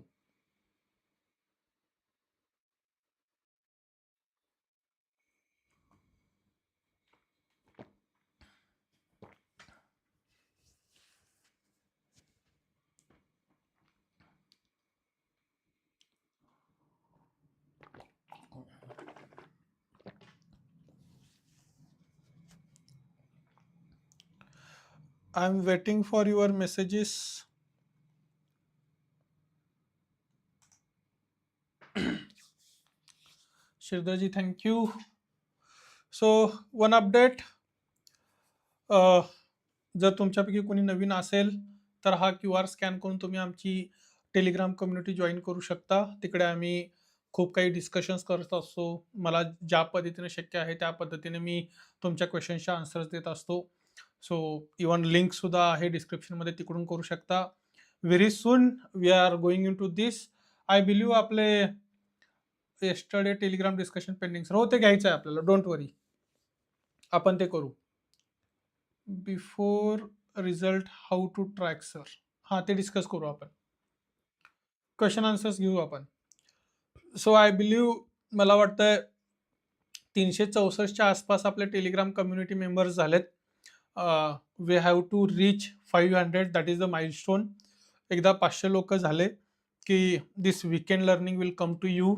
I am waiting for your messages. Shridharji, thank you. So one update, जर तुमच्यापैकी कोणी नवीन असेल तर हा QR स्कॅन करून तुम्ही आमची टेलिग्राम कम्युनिटी जॉईन करू शकता. तिकडे आम्ही खूप काही डिस्कशन्स करत असतो. मला ज्या पद्धतीने शक्य आहे त्या पद्धतीने मी तुमच्या क्वेश्चन्सच्या आन्सर्स देत असतो. सो इवन लिंकसुद्धा आहे डिस्क्रिप्शनमध्ये, तिकडून करू शकता. Very soon we are going in to this. I believe आपले yesterday Telegram discussion pending sir, हो ते घ्यायचं आहे आपल्याला, डोंट वरी, आपण ते करू. Before result how to track sir, हां ते डिस्कस करू आपण. क्वेश्चन आन्सर्स घेऊ आपण. सो आय बिलीव्ह, मला वाटतंय 364च्या आसपास आपले टेलिग्राम कम्युनिटी मेंबर्स झालेत. We have to reach 500, that is the milestone. एकदा 500 लोक झाले की this weekend learning will come to you,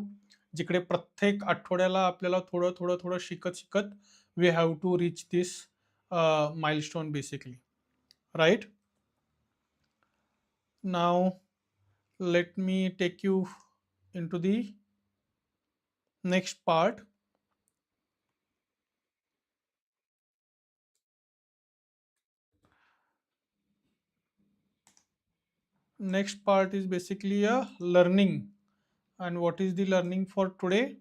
जिकडे प्रत्येक आठवड्याला आपल्याला थोडं थोडं थोडं शिकत शिकत we have to reach this milestone basically, right. Now let me take you into the next part. Next part is basically a learning, and what is the learning for today?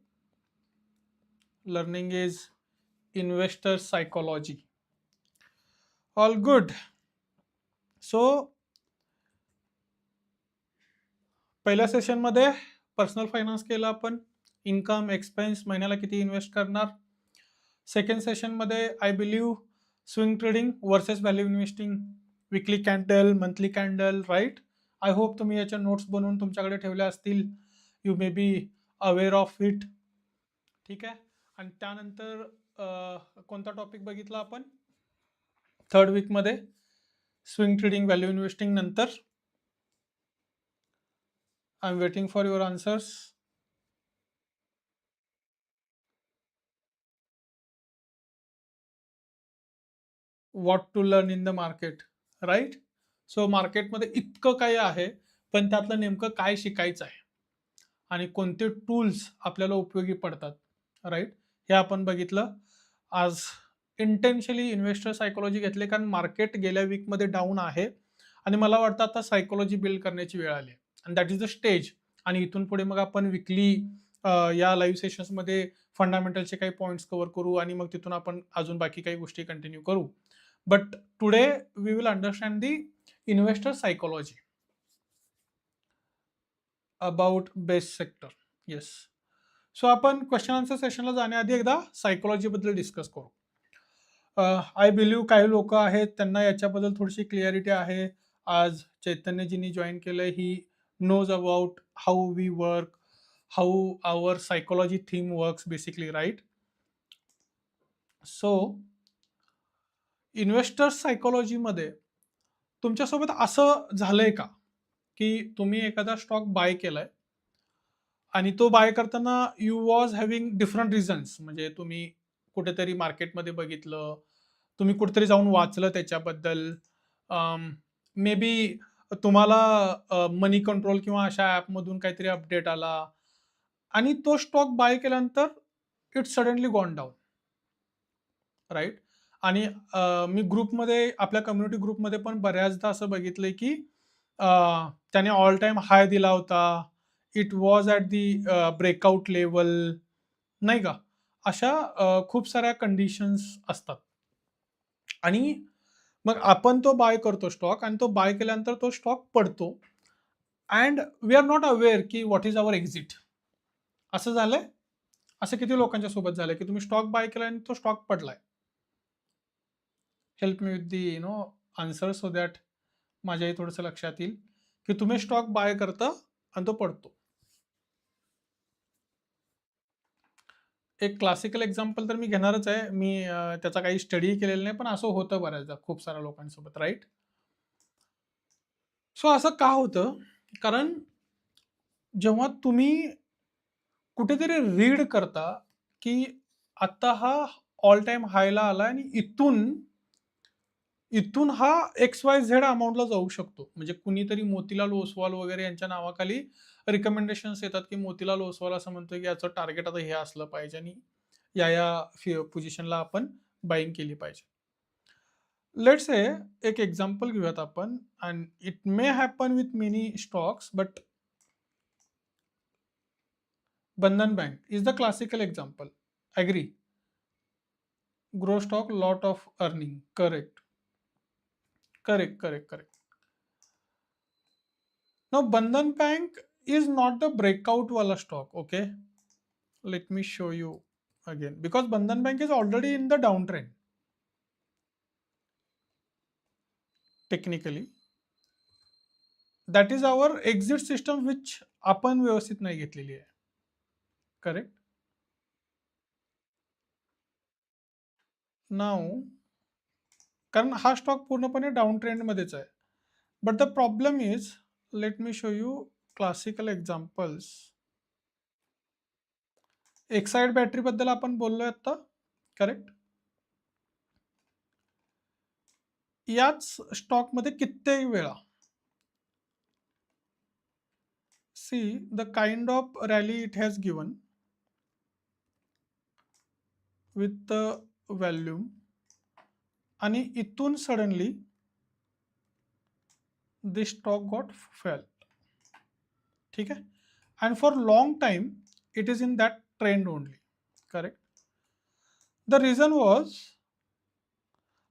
Learning is investor psychology. All good. So पहिल्या session मध्ये personal finance केला आपण, income, expense, महिन्याला किती invest करणार. Second session मध्ये I believe swing trading versus value investing, weekly candle, monthly candle, right. I hope तुम्ही याच्या नोट्स बनवून तुमच्याकडे ठेवल्या असतील. You may be aware of it. ठीक आहे. आणि त्यानंतर कोणता टॉपिक बघितला आपण थर्ड वीकमध्ये? Swing trading, value investing. नंतर I am waiting for your answers. What to learn in the market, right. So मार्केटमध्ये इतकं काही आहे, पण त्यातलं नेमकं काय शिकायचं आहे आणि कोणते टूल्स आपल्याला उपयोगी पडतात, राईट, हे आपण बघितलं. आज इंटेन्शली इन्व्हेस्टर सायकोलॉजी घेतले कारण मार्केट गेल्या वीकमध्ये डाऊन आहे आणि मला वाटतं आता सायकोलॉजी बिल्ड करण्याची वेळ आली आणि दॅट इज द स्टेज. आणि इथून पुढे मग आपण विकली या लाईव्ह सेशन्समध्ये फंडामेंटलचे काही पॉईंट्स कव्हर करू आणि मग तिथून आपण अजून बाकी काही गोष्टी कंटिन्यू करू. But today we will understand the investor psychology about best sector. Yes. So आपण क्वेश्चन आन्सर सेशनला जाण्याआधी एकदा सायकोलॉजीबद्दल डिस्कस करू. आय बिलीव्ह काही लोक आहेत त्यांना याच्याबद्दल थोडीशी क्लिअरिटी आहे. आज चैतन्यजींनी जॉईन केलंय. He knows about how we work, how our psychology theme works basically, right. So investor सायकोलॉजीमध्ये तुमच्यासोबत असं झालंय का की तुम्ही एखादा स्टॉक बाय केलाय आणि तो बाय करताना you was having different reasons, म्हणजे तुम्ही कुठेतरी मार्केटमध्ये बघितलं, तुम्ही कुठेतरी जाऊन वाचलं त्याच्याबद्दल, मे बी तुम्हाला मनी कंट्रोल किंवा अशा ॲपमधून काहीतरी अपडेट आला आणि तो स्टॉक बाय केल्यानंतर it's suddenly gone down, right. आणि मी ग्रुपमध्ये, आपल्या कम्युनिटी ग्रुपमध्ये पण बऱ्याचदा असं बघितलंय की त्याने ऑल टाइम हाय दिला होता, it was at the breakout level, नाही का. अशा खूप साऱ्या कंडिशन्स असतात. आणि मग आपण तो बाय करतो स्टॉक, आणि तो बाय केल्यानंतर तो स्टॉक पडतो, and we are not aware की व्हॉट इज अवर एक्झिट. असं झालंय. असं किती लोकांच्या सोबत झालंय की तुम्ही स्टॉक बाय केला आणि तो स्टॉक पडलाय. Help me with the answer, so that माझ्याही थोडंसं लक्षात येईल की तुम्ही स्टॉक बाय करता आणि तो पडतो. एक क्लासिकल एक्झाम्पल तर मी घेणारच आहे. मी त्याचा काही स्टडी केलेला नाही, पण असं होतं बऱ्याचदा खूप साऱ्या लोकांसोबत, राईट. सो असं का होतं? कारण जेव्हा तुम्ही कुठेतरी रीड करता की आता हा ऑल टाइम हायला आला आणि इथून इथून हा एक्स वाय झेड अमाऊंटला जाऊ शकतो. म्हणजे कुणीतरी मोतीलाल ओसवाल वगैरे यांच्या नावाखाली रिकमेंडेशन्स येतात की मोतीलाल ओसवाल असं म्हणतोय की याचं टार्गेट आता हे असलं पाहिजे आणि या पोझिशनला आपण बाईंग केली पाहिजे. लेट्स से एक एक्झाम्पल घेऊयात आपण, and it may happen with many stocks, but Bandhan bank is the classical example. Agree? Grow stock, lot of earning. Correct, correct, correct, correct. Now, Bandhan Bank is not the breakout wala stock. Okay, let me show you again, because Bandhan Bank is already in the downtrend technically. That is our exit system which आपण व्यवस्थित नाही घेतलेली आहे. Correct. नाव, कारण हा stock पूर्णपणे down trend मध्येच आहे. But the problem is, let me show you classical examples. Exide battery बद्दल आपण बोललोय आता, करेक्ट. याच स्टॉकमध्ये कित्येक वेळा see the kind of rally it has given with the volume, आणि इथून suddenly this stock got fell. ठीक आहे. and for long time it is in that trend only, correct. the reason was,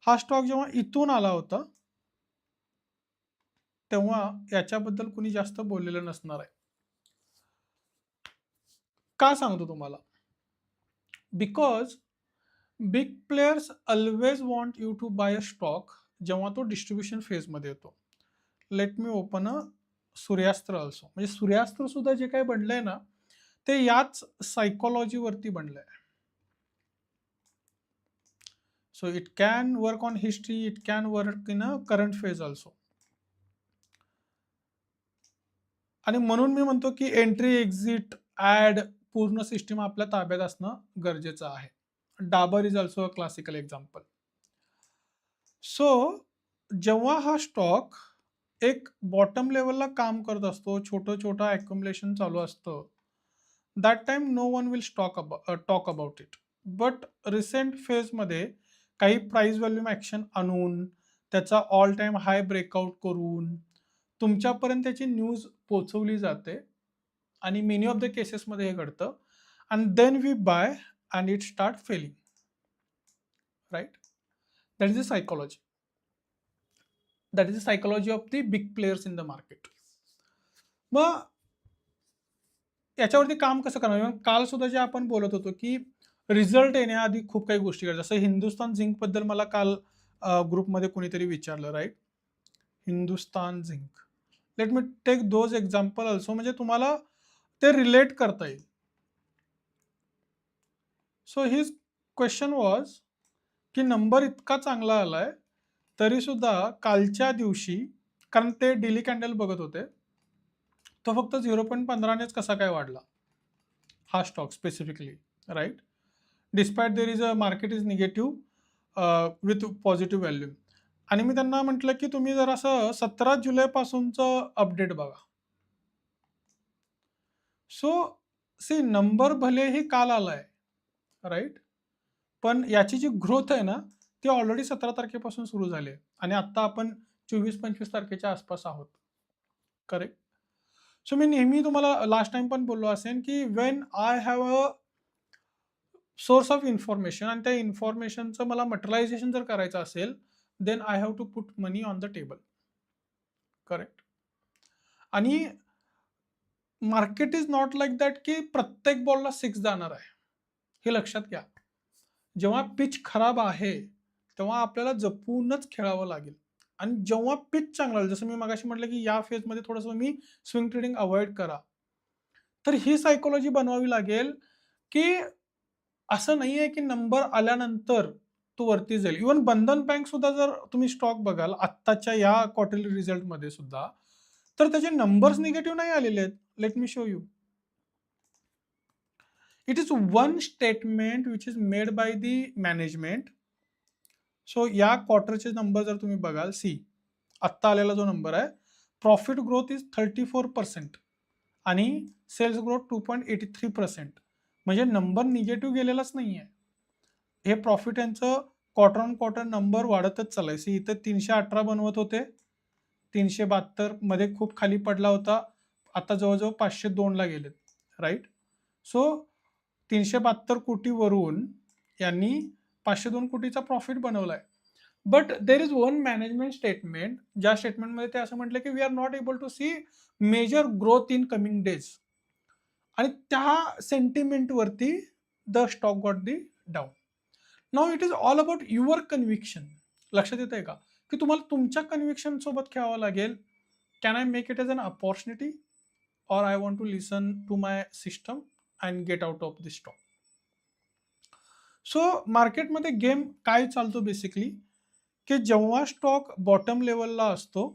हा stock जेव्हा इथून आला होता तेव्हा याच्याबद्दल कुणी जास्त बोललेलं नसणार आहे. का सांगतो तुम्हाला? Because big players always want you to buy a stock जेव्हा तो डिस्ट्रीब्युशन फेजमध्ये येतो. Let me open a Suryastra also. म्हणजे सूर्यास्त्र सुद्धा जे काही बनलंय ना, ते याच सायकोलॉजीवरती बनलंय. So it can work on history, it can work in a current phase also. आणि म्हणून मी म्हणतो की एंट्री, एक्झिट, ऍड पूर्ण सिस्टीम आपल्या ताब्यात असणं गरजेचं आहे. Dabur is also a classical example. So जेव्हा हा स्टॉक एक बॉटम लेवलला काम करत असतो, छोटं छोटं अक्युमुलेशन चालू असतं, that time no one will talk about it. But recent फेजमध्ये काही प्राइस व्हॅल्यूम ॲक्शन आणून, त्याचा ऑल टाइम हाय ब्रेकआउट करून तुमच्यापर्यंत त्याची न्यूज पोहोचवली जाते, आणि मेनी ऑफ द केसेसमध्ये हे घडतं, and then we buy and it start falling, right. That is a psychology. That is the psychology of the big players in the market. मग याच्यावरती काम कसं करणार? काल सुद्धा जे आपण बोलत होतो की रिझल्ट येण्याआधी खूप काही गोष्टी करतात. जसं हिंदुस्तान झिंक बद्दल मला काल ग्रुपमध्ये कोणीतरी विचारलं, right. Hindustan zinc, let me take those example also, म्हणजे तुम्हाला ते रिलेट करता येईल. सो हिज क्वेश्चन वॉज की नंबर इतका चांगला आलाय तरी सुद्धा कालच्या दिवशी, कारण ते डेली कॅन्डल बघत होते, तो फक्त 0.15नेच कसा काय वाढला हा stock specifically, right. Despite there is a market is negative with positive value. आणि मी त्यांना म्हटलं की तुम्ही जर असं 17 जुलैपासूनचं अपडेट बघा. सो सी, नंबर भलेही काल आलाय, राईट? पण याची जी ग्रोथ आहे ना, ती ऑलरेडी 17 तारखेपासून सुरू झाली आहे आणि आत्ता आपण 24-25 तारखेच्या आसपास आहोत. करेक्ट? सो मी नेहमी तुम्हाला लास्ट टाईम पण बोललो असेन, की when I have a source of information आणि त्या इन्फॉर्मेशनचं मला मटेरियलायझेशन जर करायचं असेल, then I have to put money on the table. Correct? आणि market is not like that, की प्रत्येक बॉलला 6 जाणार आहे. हे लक्षात घ्या. जेव्हा पिच खराब आहे, तेव्हा आपल्याला जपूनच खेळावं लागेल आणि जेव्हा पिच चांगलं आहे, जसं मी मगाशी म्हटलं, की या फेजमध्ये थोडंसं मी स्विंग ट्रेडिंग अव्हॉइड करा. तर ही सायकॉलॉजी बनवावी लागेल, की असं नाहीये, की नंबर आल्यानंतर तो वरती जाईल. इव्हन बंधन बँक सुद्धा जर तुम्ही स्टॉक बघाल आत्ताच्या या क्वार्टरली रिझल्टमध्ये सुद्धा, तर त्याचे नंबर्स निगेटिव्ह नाही आलेले आहेत. Let me show you. It is one statement which is made by the management. So या क्वार्टरचे नंबर जर तुम्ही बघाल, आत्ता आलेला जो नंबर आहे, प्रॉफिट ग्रोथ इज 34% आणि सेल्स ग्रोथ 2.83%. म्हणजे नंबर निगेटिव्ह गेलेलाच नाहीये. हे प्रॉफिट यांचं क्वार्टर ऑन क्वार्टर नंबर वाढतच चाललंय. इथे 318 बनवत होते, 372 मध्ये खूप खाली पडला होता, आता जवळजवळ 502 ला गेलेत. राईट? सो 372 कोटी वरून यांनी 502 कोटीचा प्रॉफिट बनवलाय. But there is one management statement, ज्या स्टेटमेंटमध्ये ते असं म्हटलं, की we are not able to see major growth in coming days. आणि त्या सेंटिमेंटवरती the stock got the down. Now it is all about your conviction. लक्षात येत आहे का, की तुम्हाला तुमच्या कन्व्हिक्शन सोबत खेळावं लागेल. Can I make it as an opportunity और I want to listen to my system and get out of this stock. So मार्केटमध्ये गेम काय चालतो बेसिकली, की जेव्हा स्टॉक बॉटम लेवलला असतो,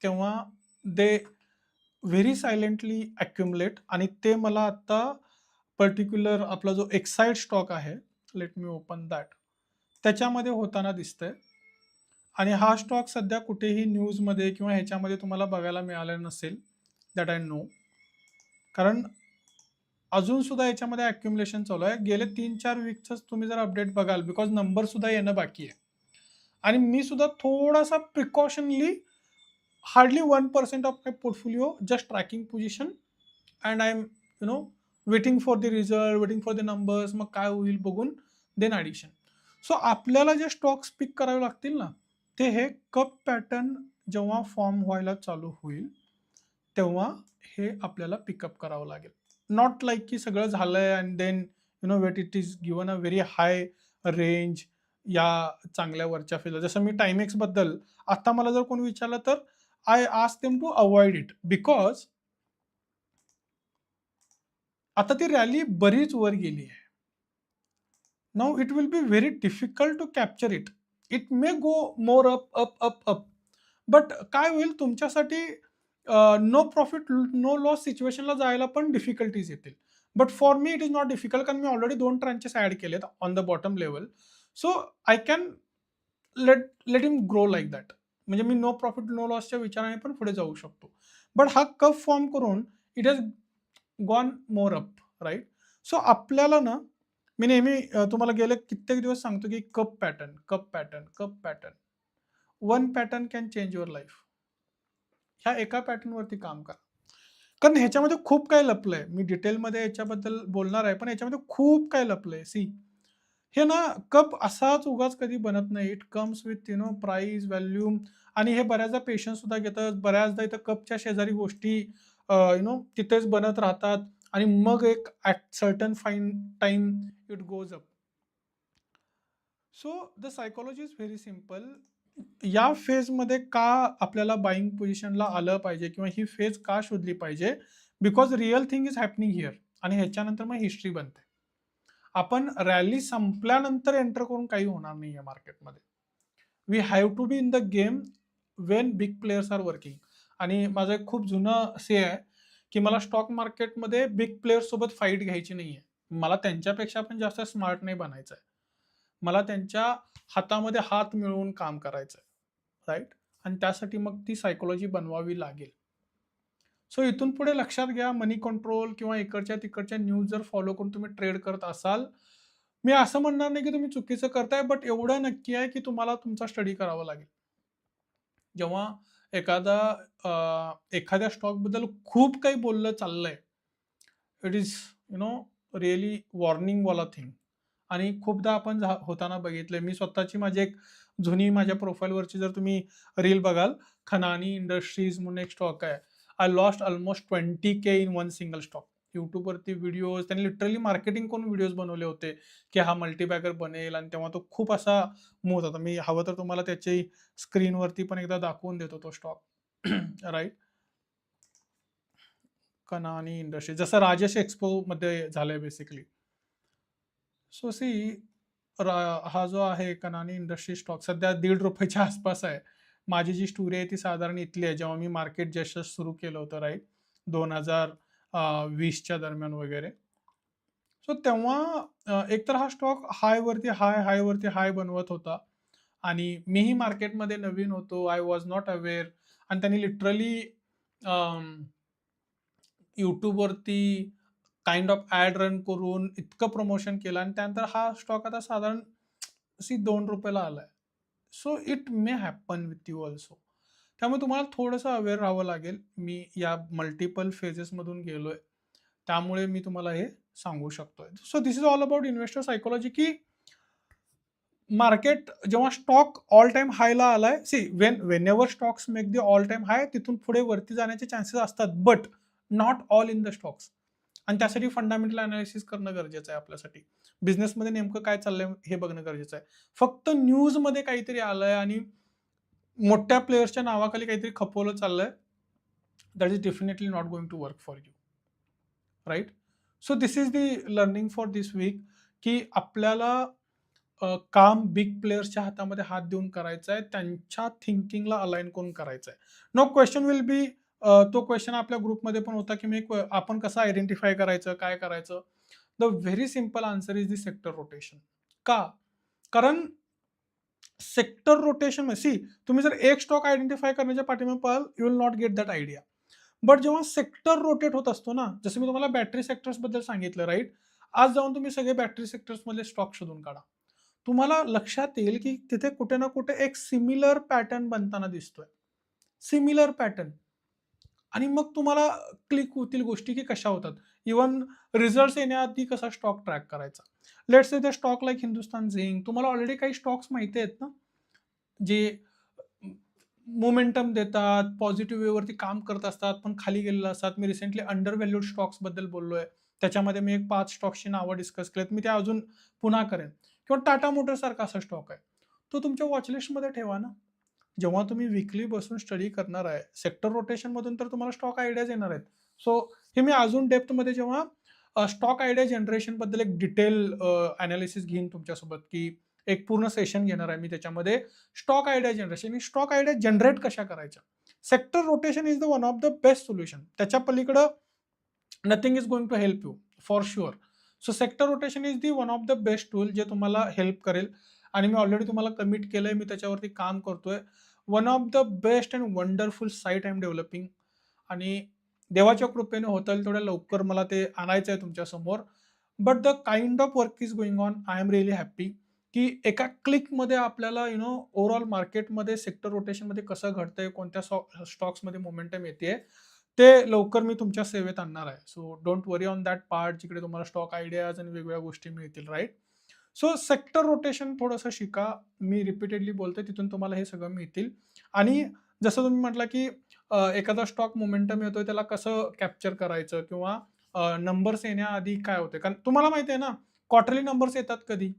तेव्हा दे व्हेरी सायलेंटली अक्युमुलेट आणि ते मला आता पर्टिक्युलर आपला जो एक्साइड स्टॉक आहे, लेट मी ओपन दॅट, त्याच्यामध्ये होताना दिसतंय. आणि हा स्टॉक सध्या कुठेही न्यूजमध्ये किंवा ह्याच्यामध्ये तुम्हाला बघायला मिळाला नसेल, दॅट आय नो. कारण अजून सुद्धा याच्यामध्ये अक्युमुलेशन चालू आहे. गेले 3-4 वीकचंच तुम्ही जर अपडेट बघाल, बिकॉज नंबर सुद्धा येणं बाकी आहे. आणि मी सुद्धा थोडासा precautionly hardly 1% of my portfolio just tracking position and I am waiting for the result, waiting for the numbers, मग काय होईल बघून देन ॲडिशन. सो आपल्याला जे स्टॉक्स पिक करावे लागतील ना, ते हे कप पॅटर्न जेव्हा फॉर्म व्हायला चालू होईल, तेव्हा हे आपल्याला पिकअप करावं लागेल. नॉट लाईक की सगळं झालंय and then wait it is given a very high range या चांगल्या वरच्या फेजला. जसं मी टाइमेक्स बद्दल आता मला जर कोणी विचारलं, तर I ask them to avoid it, because आता ती रॅली बरीच वर गेली आहे. Now it will be very difficult to capture it. It may go more up up up up. But काय होईल तुमच्यासाठी, नो प्रॉफिट नो लॉस सिच्युएशनला जायला पण डिफिकल्टीज येतील. But for me it is not difficult, कारण मी ऑलरेडी 2 ट्रांचेस ॲड केलेत on the bottom level. So I can late late him grow like that. म्हणजे मी नो प्रॉफिट नो लॉसच्या विचाराने पण पुढे जाऊ शकतो. बट हा कप फॉर्म करून it has gone more up. Right? So आपल्याला ना, मी नेहमी तुम्हाला गेले कित्येक दिवस सांगतो, की cup pattern, cup pattern, cup pattern. One pattern can change your life. ह्या एका पॅटर्नवरती काम करा. कारण ह्याच्यामध्ये खूप काही लपलंय. मी डिटेलमध्ये याच्याबद्दल बोलणार आहे, पण याच्यामध्ये खूप काही लपलंय. हे ना, कप असाच उगाच कधी बनत नाही. It comes with price, volume, आणि हे बऱ्याचदा पेशन्स सुद्धा घेतात. बऱ्याचदा इथं कपच्या शेजारी गोष्टी तिथेच बनत राहतात आणि मग एक at certain fine time it goes up. So the psychology is very simple. या फेजमध्ये का आपल्याला बाईंग पोझिशनला आलं पाहिजे किंवा ही फेज का शोधली पाहिजे, because real thing is happening here. आणि ह्याच्यानंतर मग हिस्ट्री बनते. आपण रॅली संपल्यानंतर एंटर करून काही होणार नाही आहे मार्केटमध्ये. We have to be in the game when big players are working. आणि माझं एक खूप जुनं से आहे, की मला स्टॉक मार्केटमध्ये बिग प्लेयर्स सोबत फाईट घ्यायची नाहीये. मला त्यांच्यापेक्षा पण जास्त स्मार्ट नाही बनायचं आहे. मला त्यांच्या हातामध्ये हात मिळवून काम करायचं आहे. राईट? आणि त्यासाठी मग ती सायकोलॉजी बनवावी लागेल. सो इथून पुढे लक्षात घ्या, मनी कंट्रोल किंवा इकडच्या तिकडच्या न्यूज जर फॉलो करून तुम्ही ट्रेड करत असाल, मी असं म्हणणार नाही की तुम्ही चुकीचं करताय, बट एवढं नक्की आहे की तुम्हाला तुमचा स्टडी करावा लागेल. जेव्हा एखादा एखाद्या स्टॉकबद्दल खूप काही बोललं चाललंय, इट इज रिअली वॉर्निंगवाला थिंग. आणि खूपदा आपण होताना बघितलंय. मी स्वतःची माझी एक जुनी माझ्या प्रोफाईलवरची जर तुम्ही रील बघाल, खनानी इंडस्ट्रीज म्हणून एक स्टॉक आहे. I lost almost 20K in one single stock. YouTubeवरती व्हिडिओज त्यांनी लिटरली मार्केटिंग करून व्हिडिओज बनवले होते, की हा मल्टीबॅगर बनेल आणि तेव्हा तो खूप असा मूव्ह होता. मी हवं तर तुम्हाला त्याची स्क्रीनवरती पण एकदा दाखवून देतो तो स्टॉक. राइट. कनानी इंडस्ट्री जसं राजेश एक्सपोमध्ये झालंय बेसिकली. सो सी हा जो आहे कनानी इंडस्ट्री स्टॉक सध्या ₹1.5 आसपास आहे. माझी जी स्टोरी आहे ती साधारण इथली आहे. जेव्हा मी मार्केट जस्ट सुरू केलं होतं, राईट, 2020च्या दरम्यान वगैरे. सो तेव्हा एकतर हा स्टॉक हायवरती हाय, हायवरती हाय बनवत होता आणि मीही मार्केटमध्ये नवीन होतो. आय वॉज नॉट अवेअर आणि त्यांनी लिटरली YouTubeवरती काइंड ऑफ ॲड रन करून इतकं प्रमोशन केलं आणि त्यानंतर हा स्टॉक आता साधारण ₹2 ला आलाय. So it may happen with you also. त्यामुळे तुम्हाला थोडंसं अवेअर राहावं लागेल. मी या मल्टिपल फेजेसमधून गेलोय. त्यामुळे मी तुम्हाला हे सांगू शकतोय. So this is all about investor psychology, की मार्केट जेव्हा स्टॉक ऑल टाईम हायला आलाय, whenever stocks make the all time high, तिथून पुढे वरती जाण्याचे चान्सेस असतात, but not all in the stocks. आणि त्यासाठी फंडामेंटल अनालिसिस करणं गरजेचं आहे आपल्यासाठी. बिझनेसमध्ये नेमकं काय चाललंय हे बघणं गरजेचं आहे. फक्त न्यूजमध्ये काहीतरी आलंय आणि मोठ्या प्लेयर्सच्या नावाखाली काहीतरी खपवलं चाललंय, that is definitely not going to work for you. Right. So this is the learning for this week, की आपल्याला काम बिग प्लेयर्सच्या हातामध्ये हात देऊन करायचं आहे, त्यांच्या थिंकिंगला अलाइन करून करायचं आहे. नो क्वेश्चन विल बी, तो क्वेश्चन आपल्या ग्रुपमध्ये पण होता, की आपण कसं आयडेंटिफाय करायचं, काय करायचं. The very simple answer is the sector rotation. का? कारण सेक्टर रोटेशन सी, तुम्ही जर एक स्टॉक आयडेंटिफाय करण्याच्या पाठीमागे पाहाल, you will not get that idea. But जेव्हा सेक्टर रोटेट होत असतो ना, जसं मी तुम्हाला बॅटरी सेक्टर्स बद्दल सांगितलं, राईट. आज जाऊन तुम्ही सगळे बॅटरी सेक्टर्स मधले स्टॉक शोधून काढा. तुम्हाला लक्षात येईल की तिथे कुठे ना कुठे एक सिमिलर पॅटर्न बनताना दिसतोय. Similar pattern. आणि मग तुम्हाला क्लिक होतील गोष्टी की कशा होतात. इव्हन रिझल्ट्स येण्याआधी कसा स्टॉक ट्रॅक करायचा. Let's say the stock like Hindustan zinc, तुम्हाला ऑलरेडी काही स्टॉक्स माहिती आहेत ना, जे मोमेंटम देतात, पॉझिटिव्ह वेवरती काम करत असतात, पण खाली गेलेले असतात. मी रिसेंटली अंडर व्हॅल्यूड स्टॉक्स बद्दल बोललोय. त्याच्यामध्ये मी एक 5 स्टॉक्सची नावं डिस्कस केलेत. मी ते अजून पुन्हा करेन. किंवा टाटा मोटर्स सारखा असा स्टॉक आहे. तो तुमच्या वॉचलिस्टमध्ये ठेवा ना. जेव्हा तुम्ही वीकली बसून स्टडी करणार आहे, सेक्टर रोटेशनमधून तर तुम्हाला स्टॉक आयडियाज येणार आहेत. सो हे मी अजून डेप्थमध्ये जेव्हा स्टॉक आयडिया जनरेशनबद्दल एक डिटेल अनालिसिस घेईन तुमच्यासोबत, की एक पूर्ण सेशन घेणार आहे मी त्याच्यामध्ये स्टॉक आयडिया जनरेशन आणि स्टॉक आयडिया जनरेट कशा करायच्या. Sector rotation is the one of the best solution. त्याच्या पलीकडं nothing is going to help you for sure. So sector rotation is the one of the best tool जे तुम्हाला help करेल. आणि मी already तुम्हाला commit केलंय, मी त्याच्यावरती काम करतोय. One of the best and wonderful site I am developing. आणि देवाच्या कृपेने होता येईल तेवढ्या लवकर मला ते आणायचं आहे तुमच्या समोर. But the kind of work is going on, I am really happy, की एका क्लिकमध्ये आपल्याला ओव्हरऑल मार्केटमध्ये सेक्टर रोटेशनमध्ये कसं घडतंय, कोणत्या स्टॉक्समध्ये मोमेंटम येते, ते लवकर मी तुमच्या सेवेत आणणार आहे. So don't worry on that part, जिकडे तुम्हाला स्टॉक आयडियाज आणि वेगवेगळ्या गोष्टी मिळतील, राईट. सो सेक्टर रोटेशन थोडंसं शिका. मी रिपीटेडली बोलतोय, तिथून तुम्हाला हे सगळं मिळतील. आणि जसं तुम्ही म्हटलं, की एखादा स्टॉक मोमेंटम येतोय, त्याला कसं कॅप्चर करायचं किंवा नंबर्स येण्याआधी काय होते. कारण तुम्हाला माहिती आहे ना, क्वार्टरली नंबर्स येतात कधी?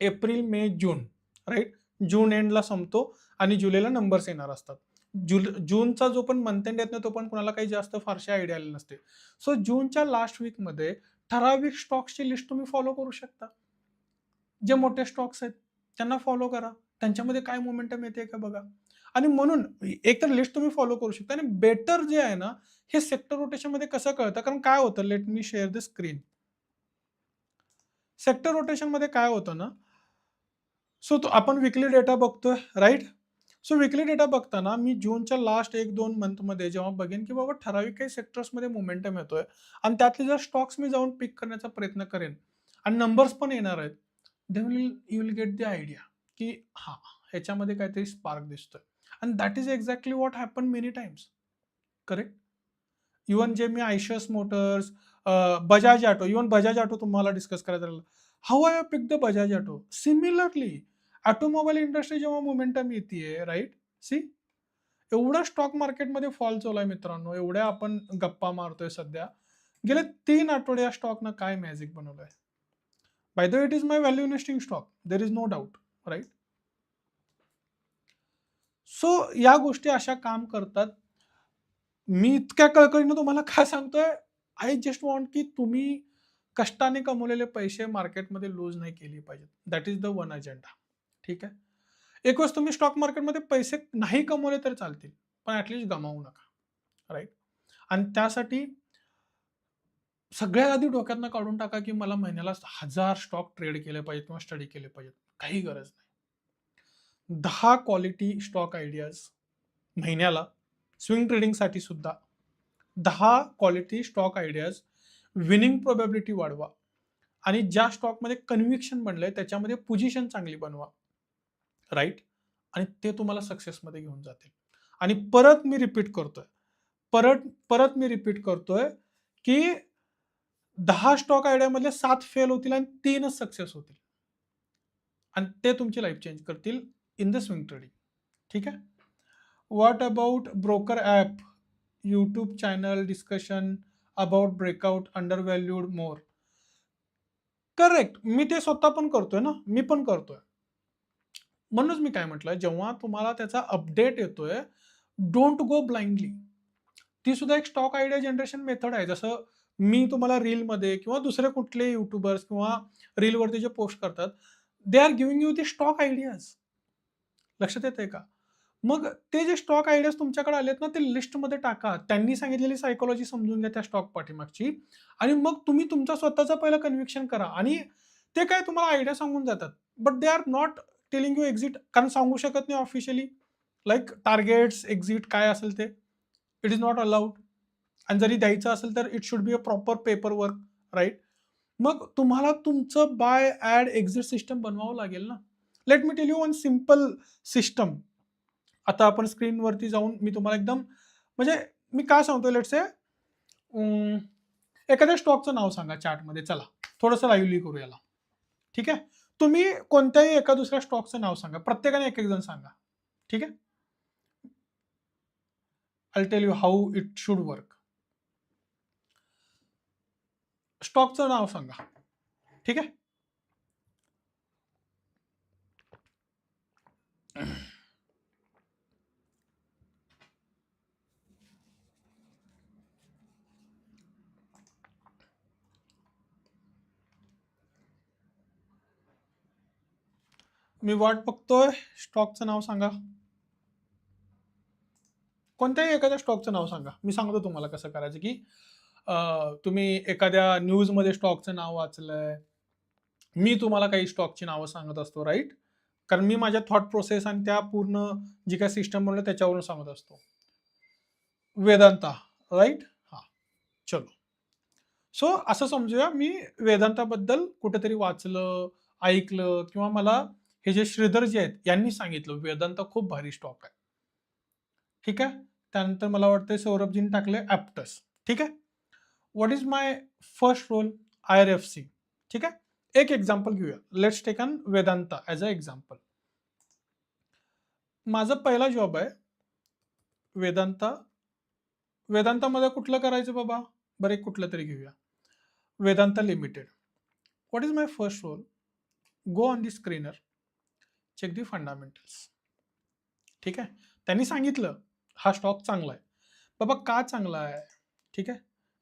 एप्रिल, मे, जून, राईट. जून एंडला संपतो आणि जुलैला नंबर्स येणार असतात. जूनचा जो पण मंथ एंड येत नाही, तो पण कुणाला काही जास्त फारशी आयडिया आलेली नसते. सो जूनच्या लास्ट वीकमध्ये ठराविक स्टॉक्सची लिस्ट तुम्ही फॉलो करू शकता. जे मोठे स्टॉक्स आहेत त्यांना फॉलो करा. त्यांच्यामध्ये काय मोमेंटम येते का बघा. आणि म्हणून एक तर लिस्ट तुम्ही फॉलो करू शकता. आणि बेटर जे आहे ना, हे सेक्टर रोटेशनमध्ये कसं कळतं, कारण काय होतं, let me share the screen. Sector रोटेशनमध्ये काय होतं ना, सो आपण विकली डेटा बघतोय, राईट. सो विकली डेटा बघताना मी जूनच्या लास्ट 1-2 मंथमध्ये जेव्हा बघेन, की बाबा ठराविक काही सेक्टर्समध्ये मोमेंटम येतोय आणि त्यातले जर स्टॉक्स मी जाऊन पिक करण्याचा प्रयत्न करेन आणि नंबर्स पण येणार आहेत, then you will get the idea, की हां, ह्याच्यामध्ये काहीतरी स्पार्क दिसतोय. आणि that is exactly what happen many times. Correct? Even जे मी आयशस Motors, Bajaj Auto, even Bajaj Auto तुम्हाला डिस्कस करायचं राहिलं. How I have pick the Bajaj Auto? Similarly automobile industry जेव्हा मोमेंटम येतीये, राइट? सी एवढा स्टॉक मार्केटमध्ये फॉल चालू आहे मित्रांनो, एवढ्या आपण गप्पा मारतोय सध्या. गेले 3 आठवडे या स्टॉकनं काय मॅजिक बनवलंय. By the way it is my value investing stock. There is no doubt, right? सो या गोष्टी अशा काम करतात. मी इतक्या कळकळीनं तुम्हाला काय सांगतोय, आय जस्ट वॉन्ट की तुम्ही कष्टाने कमवलेले पैसे मार्केटमध्ये लूज नाही केले पाहिजेत. That is the one agenda. ठीक आहे. एक वेळेस तुम्ही स्टॉक मार्केटमध्ये पैसे नाही कमवले तर चालतील, पण ऍटलीस्ट गमावू नका. राईट? आणि त्यासाठी सगळ्यात आधी डोक्यातनं काढून टाका, की मला महिन्याला 1000 स्टॉक ट्रेड केले पाहिजेत किंवा स्टडी केले पाहिजेत. काही गरज नाही. 10 क्वालिटी स्टॉक आयडियाज महिन्याला स्विंग ट्रेडिंगसाठी सुद्धा 10 quality stock ideas, winning probability वाढवा आणि ज्या स्टॉकमध्ये कन्व्हिक्शन बनलंय त्याच्यामध्ये पोझिशन चांगली बनवा. राईट? आणि ते तुम्हाला सक्सेसमध्ये घेऊन जातील. आणि परत मी रिपीट करतोय, परत परत मी रिपीट करतोय, की 10 स्टॉक आयडियामधले 7 फेल होतील आणि 3च सक्सेस होतील. आणि ते तुमची लाईफ चेंज करतील इन द स्विंग ट्रेडिंग. ठीक आहे. What about broker app, YouTube channel discussion about breakout under valued more. Correct. मी ते स्वतः पण करतोय ना, मी पण करतोय. म्हणूनच मी काय म्हटलं, जेव्हा तुम्हाला त्याचा अपडेट येतोय, डोंट गो ब्लाइंडली. ती सुद्धा एक स्टॉक आयडिया जनरेशन मेथड आहे. जसं मी तुम्हाला रीलमध्ये किंवा दुसरे कुठले युट्यूबर्स किंवा रीलवरती जे पोस्ट करतात, they are giving you the stock ideas. लक्षात येतंय का? मग ते जे स्टॉक आयडियाज तुमच्याकडे आलेत ना, ते लिस्टमध्ये टाका. त्यांनी सांगितलेली सायकॉलॉजी समजून घ्या त्या स्टॉक पाठीमागची आणि मग तुम्ही तुमचा स्वतःचा पहिला कन्व्हिक्शन करा आणि ते काय तुम्हाला आयडिया सांगून जातात. But they are not telling you exit, कारण सांगू शकत नाही ऑफिशियली. लाइक टार्गेट्स, एक्झिट काय असेल ते. It is not allowed. आणि जरी द्यायचं असेल तर it should be a proper paper work, right? मग तुम्हाला तुमचं बाय, ॲड, एक्झिट सिस्टम बनवावं लागेल ना. Let me tell you one simple system. आता आपण स्क्रीनवरती जाऊन मी तुम्हाला एकदम म्हणजे मी काय सांगतोय, लेट्स से एखाद्या स्टॉकचं नाव सांगा चार्टमध्ये. चला थोडंसं लाईव्हली करू याला. ठीक आहे. तुम्ही कोणत्याही एका दुसऱ्या स्टॉकचं नाव सांगा. प्रत्येकाने एक एक जण सांगा. ठीक आहे. I tell you how it should work. स्टॉकचं नाव सांगा. ठीक आहे. मी वाट बघतोय. स्टॉकचं नाव सांगा. कोणत्याही एखाद्या स्टॉकचं नाव सांगा. मी सांगतो तुम्हाला कसं करायचं, की तुम्ही एखाद्या न्यूजमध्ये स्टॉकचं नाव वाचलंय. मी तुम्हाला काही स्टॉकची नावं सांगत असतो, राईट? कारण मी माझ्या थॉट प्रोसेस आणि त्या पूर्ण जी काही सिस्टम बनवली त्याच्यावरून सांगत असतो. वेदांता, राईट? हां, चलो. सो असं समजूया मी वेदांताबद्दल कुठेतरी वाचलं, ऐकलं किंवा मला हे जे श्रीधर जे आहेत यांनी सांगितलं वेदांता खूप भारी स्टॉक आहे. ठीक आहे. त्यानंतर मला वाटतं सौरभजींनी टाकले ॲप्टस. ठीक आहे. What is my first role? IRFC. ठीक आहे. एक एक्झाम्पल घेऊया. Let's take an Vedanta as a example. माझा पहिला जॉब आहे वेदांता. वेदांतामध्ये कुठलं करायचं बाबा? बरं एक कुठलं तरी घेऊया. Vedanta limited. What is my first role? Go on the screener, check the fundamentals. ठीक आहे. त्यांनी सांगितलं हा स्टॉक चांगला आहे. बाबा का चांगला आहे? ठीक आहे.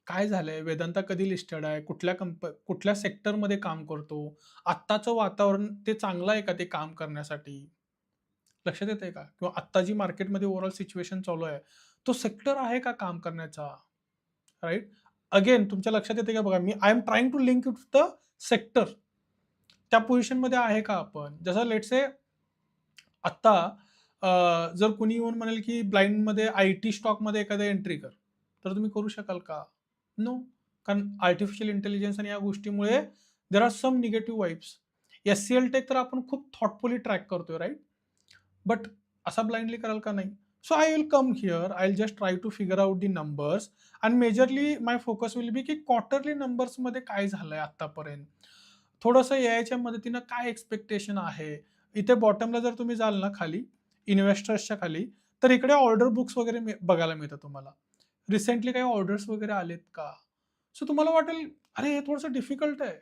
काय झालंय? वेदांता कधी लिस्टेड आहे? कुठल्या सेक्टरमध्ये काम करतो? आत्ताचं वातावरण ते चांगलं आहे का ते काम करण्यासाठी? लक्षात येतंय का? किंवा आत्ता जी मार्केटमध्ये ओव्हरऑल सिच्युएशन चालू आहे, तो सेक्टर आहे का काम करण्याचा? राइट? अगेन तुमच्या लक्षात येते का बघा, मी I am trying to link it to the sector. त्या पोझिशनमध्ये आहे का आपण? जसं लेट्स से आत्ता जर कुणी येऊन म्हणेल की ब्लाइंडमध्ये IT स्टॉकमध्ये एखाद्या एंट्री कर, तर तुम्ही करू शकाल का? नो. कारण आर्टिफिशियल इंटेलिजन्स आणि या गोष्टीमुळे there are some negative vibes. SCL tech तर आपण खूप थॉटफुली ट्रॅक करतोय, राईट? बट असा ब्लाइंडली कराल का? नाही. So I will come here, I will just try to figure out the numbers, आणि majorly my focus will be की क्वार्टरली नंबर्समध्ये काय झालंय आतापर्यंत, थोडंसं याच्या मदतीनं काय एक्सपेक्टेशन आहे. इथे बॉटमला जर तुम्ही जाल ना खाली, इन्व्हेस्टर्सच्या खाली, तर इकडे ऑर्डर बुक्स वगैरे बघायला मिळतं तुम्हाला. रिसेंटली काही ऑर्डर्स वगैरे आलेत का? सो तुम्हाला वाटेल, अरे हे थोडंसं डिफिकल्ट आहे,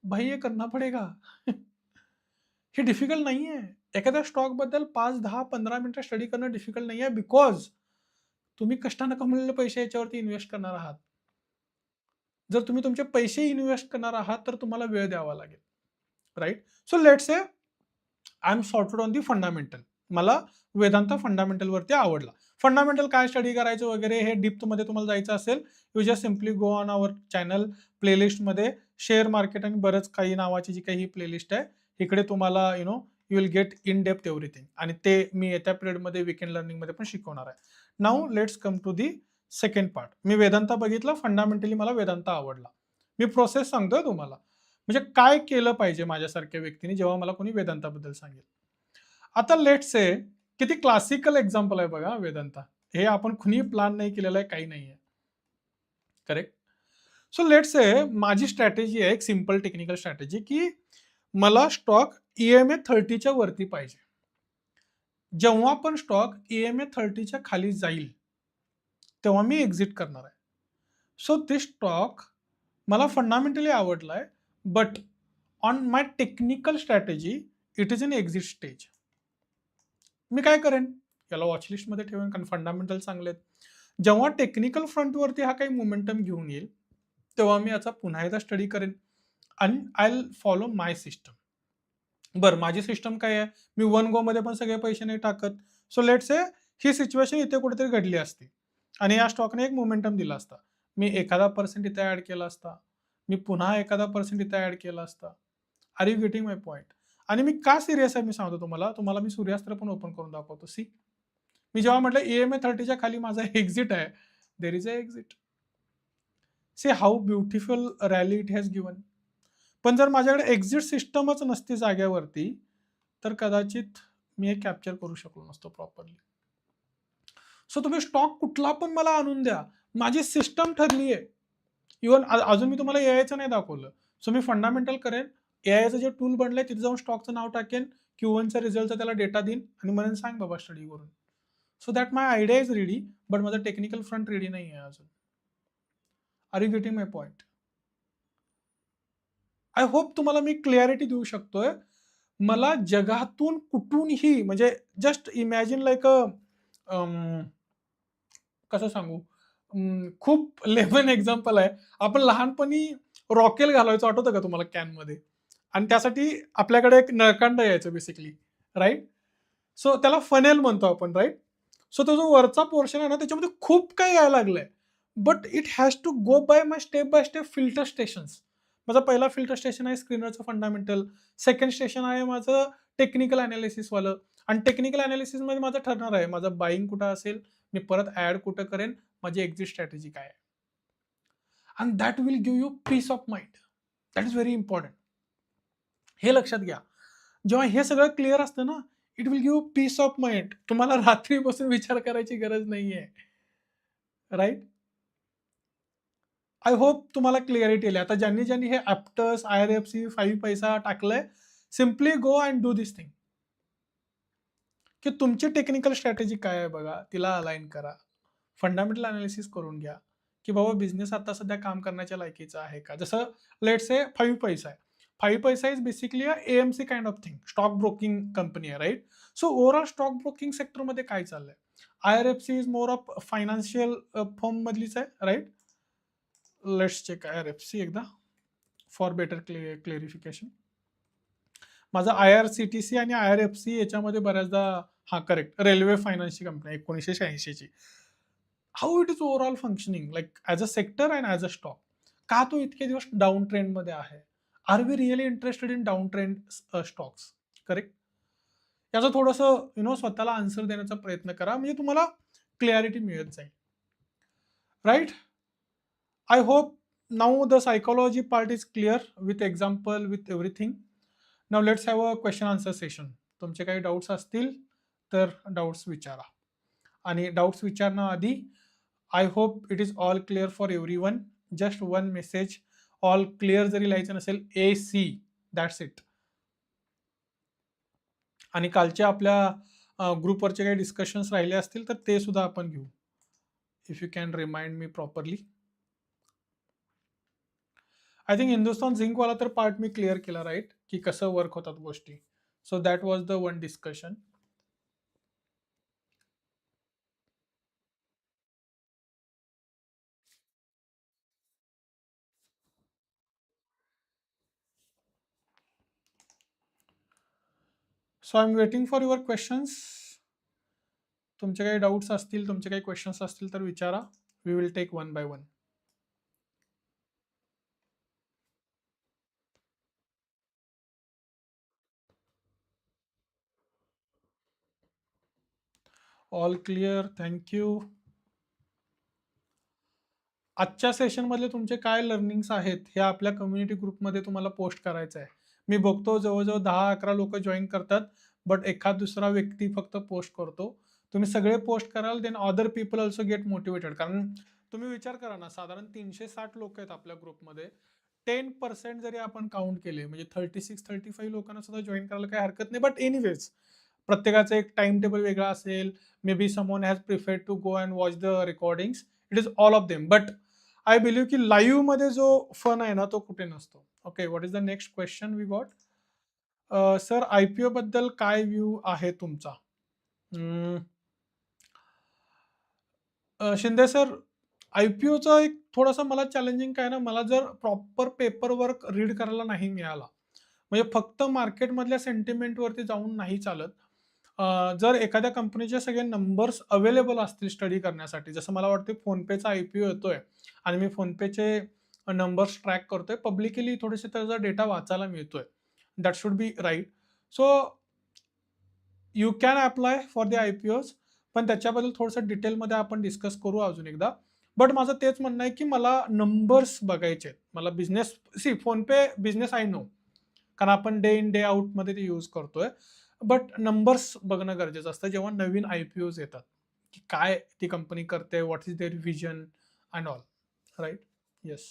भाई ये करना पडेगा. हे डिफिकल्ट नाही आहे. एखाद्या स्टॉकबद्दल 5, 10, 15 मिनिटं स्टडी करणं डिफिकल्ट नाही आहे, बिकॉज तुम्ही कष्टानं कमवलेले पैसे याच्यावरती इन्व्हेस्ट करणार आहात. जर तुम्ही तुमचे पैसे इन्व्हेस्ट करणार आहात, तर तुम्हाला वेळ द्यावा लागेल, right? So let's say I am sorted on the fundamental. मला वेदांत फंडामेंटलवरती आवडला. फंडामेंटल काय स्टडी करायचं वगैरे हे डिप्थमध्ये तुम्हाला जायचं असेल, you just simply go on our channel, प्लेलिस्टमध्ये शेअर मार्केट आणि बरंच काही नावाची जी काही ही प्लेलिस्ट आहे, इकडे तुम्हाला you will get in depth everything, आणि ते मी येत्या पिरियडमध्ये वीकेंड लर्निंगमध्ये पण शिकवणार आहे. Now let's come to the second part. मी वेदांत बघितलं, फंडामेंटली मला वेदांत आवडला. मी प्रोसेस सांगतोय तुम्हाला. म्हणजे काय केलं पाहिजे माझ्यासारख्या व्यक्तीने जेव्हा मला कोणी वेदांताबद्दल सांगेल. आता लेट्स से किती क्लासिकल एक्झाम्पल आहे बघा वेदांता. हे आपण कुणी प्लॅन नाही केलेलं आहे, काही नाहीये. करेक्ट? सो लेट्स से माझी स्ट्रॅटेजी आहे, एक सिंपल टेक्निकल स्ट्रॅटेजी, की मला स्टॉक EMA 30च्या वरती पाहिजे. जेव्हा पण स्टॉक EMA 30च्या खाली जाईल, तेव्हा मी एक्झिट करणार आहे. सो दिस स्टॉक मला फंडामेंटली आवडलाय, but on my technical strategy it is in exit stage. मी काय करेन, याला वॉचलिस्टमध्ये ठेवेन, कारण फंडामेंटल चांगले आहेत. जेव्हा टेक्निकल फ्रंटवरती हा काही मोमेंटम घेऊन येईल, तेव्हा मी याचा पुन्हा एकदा स्टडी करेन आणि I will follow my system. बरं, माझी सिस्टम काय आहे? मी वन गो मध्ये पण सगळे पैसे नाही टाकत. So let's say he situation इथे कुठेतरी घडली असती आणि या स्टॉकने एक मोमेंटम दिला असता. मी एखादा पर्सेंट इथे ऍड केला असता, मी पुन्हा एखादा पर्सेंट इथे ऍड केला असता. Are you getting my point? आणि मी का सिरियस आहे मी सांगतो तुम्हाला. तुम्हाला मी सूर्यास्त्र पण ओपन करून दाखवतो. सी, मी जेव्हा म्हटलं EMA 30च्या खाली माझा एक्झिट आहे, there is a exit. See how beautiful rally it has given. पण जर माझ्याकडे एक्झिट सिस्टमच नसती जाग्यावरती, तर कदाचित मी हे कॅप्चर करू शकलो नसतो प्रॉपरली. सो तुम्ही स्टॉक कुठला पण मला आणून द्या, माझी सिस्टम ठरली आहे. इव्हन अजून मी तुम्हाला एआयचं नाही दाखवलं. सो मी फंडामेंटल करेन, एआयचं जे टूल बनलंय तिथे जाऊन स्टॉकचं नाव टाकेन, Q1चा रिझल्टचा त्याला डेटा देईन आणि म्हणेन सांग बाबा स्टडी करून. So that my idea is ready, but माझा टेक्निकल फ्रंट रेडी नाही आहे अजून. Are you getting my point? I hope तुम्हाला मी क्लिअरिटी देऊ शकतोय. मला जगातून कुठूनही, म्हणजे जस्ट इमॅजिन लाईक कसं सांगू, खूप लेमन एक्झाम्पल आहे. आपण लहानपणी रॉकेल घालायचो, आठवतं का तुम्हाला कॅनमध्ये? आणि त्यासाठी आपल्याकडे एक नळकांड यायचं बेसिकली, राईट? सो त्याला फनेल म्हणतो आपण, राईट? सो तो जो वरचा पोर्शन आहे ना, त्याच्यामध्ये खूप काही यायला लागलंय. But it has to go by step filter stations. माझा पहिला फिल्टर स्टेशन आहे स्क्रीनरचं फंडामेंटल. सेकंड स्टेशन आहे माझं टेक्निकल वालं. आणि टेक्निकल मध्ये माझं ठरणार आहे माझं बाईंग कुठं असेल, मी परत ऍड कुठं करेन, माझी एक्झिट स्ट्रॅटेजी काय आहे. And that will give you peace of mind. That is very important. हे लक्षात घ्या. जेव्हा हे सगळं क्लिअर असतं ना, it will give peace of mind. तुम्हाला रात्री बसून विचार करायची गरज नाहीये, राईट? आय होप तुम्हाला क्लिअरिटी आली. आता ज्यांनी ज्यांनी हे ॲप्टस, IRFC, 5 पैसा टाकलंय, simply go and do this thing. की तुमची टेक्निकल स्ट्रॅटेजी काय आहे बघा, तिला अलाइन करा. फंडामेंटल अनालिसिस करून घ्या, की बाबा बिझनेस आता सध्या काम करण्याच्या लायकीचा आहे का? जसं लेट्स से 5 पैसा आहे. 5 Paisa is basically a AMC kind of thing. Stock broking company आहे, right? So overall stock broking सेक्टरमध्ये काय चाललंय? IRFC is more of financial firm मधलीच आहे, राईट? लेट्स चेक IRFC एकदा फॉर बेटर क्लिअरिफिकेशन. माझा IRCTC आणि IRFC याच्यामध्ये बऱ्याचदा, हा करेक्ट, रेल्वे फायनान्सची कंपनी 1986 ची. How it is overall functioning like as a sector and as a stock? का तो इतके दिवस डाऊन ट्रेंडमध्ये आहे? Are we really interested in down trend stocks? Correct? याचं थोडंसं स्वतःला आन्सर देण्याचा प्रयत्न करा, म्हणजे तुम्हाला क्लॅरिटी मिळत जाईल. Right? I hope now the psychology part is clear with example with everything. Now let's have a question answer session. तुमचे काही डाऊट्स असतील तर डाऊट्स विचारा. आणि डाऊट्स विचारण्याआधी I hope it is all clear for everyone. Just one message, all clear जरी लिहायचं नसेल, AC, दॅट्स इट. आणि कालच्या आपल्या ग्रुपवरचे काही डिस्कशन्स राहिले असतील तर ते सुद्धा आपण घेऊ. If you can remind me properly. I think Hindustan झिंकवाला तर पार्ट मी क्लिअर केला, राईट, की कसं वर्क होतात गोष्टी. So that was the one discussion. So I am waiting for your questions. तुमचे काही डाऊट्स असतील, तुमचे काही क्वेश्चन्स असतील तर विचारा. We will take one by one. All clear, thank you. आजच्या सेशनमधले तुमचे काय लर्निंग्स आहेत हे आपल्या कम्युनिटी ग्रुपमध्ये तुम्हाला पोस्ट करायचं आहे. मी बघतो जवळजवळ 10-11 लोक जॉईन करतात, बट एखाद दुसरा व्यक्ती फक्त पोस्ट करतो. तुम्ही सगळे पोस्ट कराल, then other people also get motivated. कारण तुम्ही विचार करा ना, साधारण 360 लोक आहेत आपल्या ग्रुपमध्ये. 10% जरी आपण काउंट केले, म्हणजे 36-35 लोकांना सुद्धा जॉईन करायला काही हरकत नाही. बट एनिवेज, प्रत्येकाचं एक टाइम टेबल वेगळा असेल. May be someone has preferred to go and watch the recordings. It is all of them. But I believe की लाईव्ह मध्ये जो फन आहे ना, तो कुठे नसतो. Okay, what is the next question we got? Sir, IPO बद्दल काय व्ह्यू आहे तुमचा? शिंदे सर, IPOचा एक थोडासा मला चॅलेंजिंग काय ना, मला जर प्रॉपर पेपर वर्क रीड करायला नाही मिळाला, म्हणजे फक्त मार्केटमधल्या सेंटिमेंटवरती जाऊन नाही चालत. जर एखाद्या कंपनीचे सगळे नंबर्स अवेलेबल असतील स्टडी करण्यासाठी, जसं मला वाटतं फोनपेचा IPO येतोय आणि मी फोनपेचे नंबर्स ट्रॅक करतोय, पब्लिकली थोडेसे त्याचा डेटा वाचायला मिळतोय, that should be right. So you can apply for the IPOज, पण त्याच्याबद्दल थोडंसं डिटेलमध्ये आपण डिस्कस करू अजून एकदा. बट माझं तेच म्हणणं आहे की मला नंबर्स बघायचे आहेत. मला business, PhonePe business I know, कारण आपण डे इन डे आउटमध्ये ते यूज करतोय. बट नंबर्स बघणं गरजेचं असतं जेव्हा नवीन IPOज येतात, की काय ती कंपनी करते, what is their vision and all, right? Yes.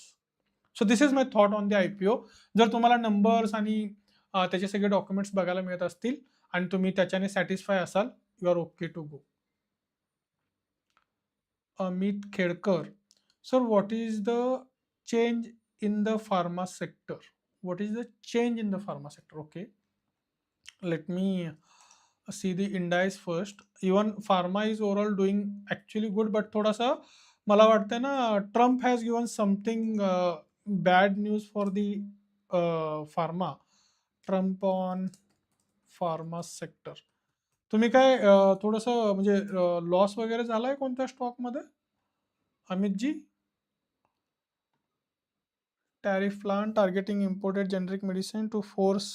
So this is my thought on the IPO. जर तुम्हाला नंबर्स आणि त्याचे सगळे डॉक्युमेंट्स बघायला मिळत असतील आणि तुम्ही त्याच्याने सॅटिस्फाय असाल, you are okay to go. Amit Khedkar, sir, what is the change in the pharma sector? What is the change in the pharma sector? Okay, let me see the indices first. Even pharma is overall doing actually good, but थोड़ा सा मला वाटतं ना, Trump has given something bad news for the pharma. Trump on pharma sector. तुम्ही काय थोडंसं म्हणजे loss वगैरे झालाय कोणत्या स्टॉकमध्ये, Amitji? Tariff plan targeting imported generic medicine to force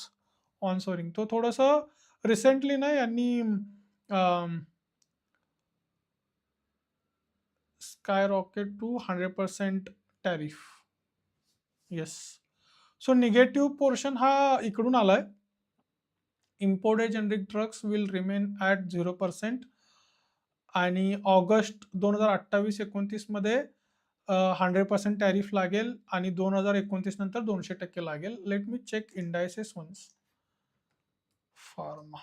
onshoring. तो थोडंसं रिसेंटली ना यांनी sky rocket to 100% tariff. Yes. So negative portion हा इकडून आलाय. Imported generic drugs will remain at 0%. आणि ऑगस्ट 2028-29 मध्ये 100% टॅरिफ लागेल आणि 2029 नंतर 200% लागेल. Let me check indices once. Pharma,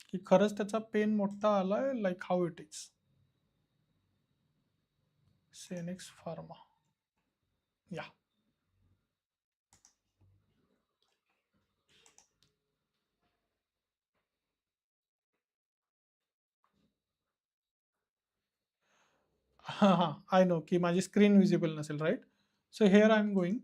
की खरंच त्याचा पेन मोठा आलाय, like how it is. Sensex pharma, yeah. हां, हां. आय नो की माझी स्क्रीन विजिबल नसेल, right? So here I am going.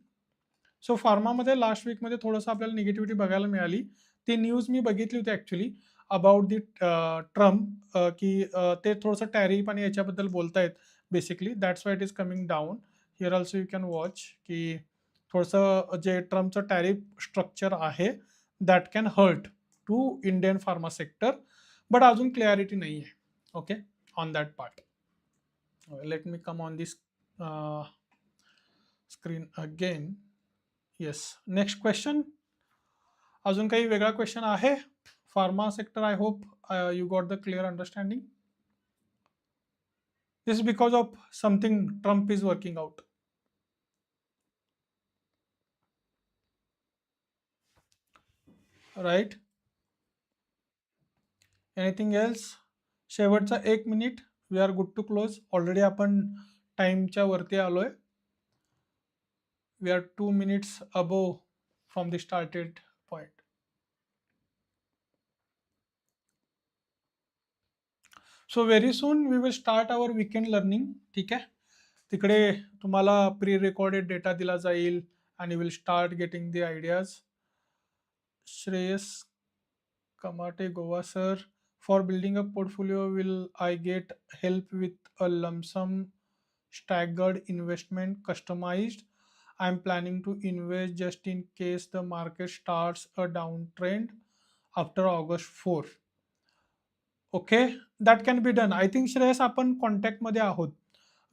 So फार्मामध्ये लास्ट वीकमध्ये थोडंसं आपल्याला निगेटिव्हिटी बघायला मिळाली. ती न्यूज मी बघितली होती ॲक्च्युली अबाउट दी ट्रम्प, की ते थोडंसं टॅरिफ आणि याच्याबद्दल बोलतायत basically. That's why it is coming down. Here also you can watch की थोडंसं जे ट्रम्पचं टॅरिफ स्ट्रक्चर आहे, that can hurt to Indian pharma sector, but अजून क्लॅरिटी नाही आहे. Okay, on that part. Let me come on this screen again. Yes, next question. अजून काही वेगळा क्वेश्चन आहे pharma sector? I hope you got the clear understanding. This is because of something Trump is working out. Right, anything else? शेवटचा 1 minute, we are good to close. Already आपण टाइमच्या वरती आलोय. We are 2 minutes above from the started point. So very soon we will start our weekend learning. ठीक आहे, तिकडे तुम्हाला pre recorded data दिला जाईल आणि will start getting the ideas. Shreyas Kamate, Goa sir. For building a portfolio will I get help with a lump sum staggered investment customized? I'm planning to invest just in case the market starts a downtrend after August 4. Okay, that can be done. I think Shreyas आपण contact मध्ये आहोत.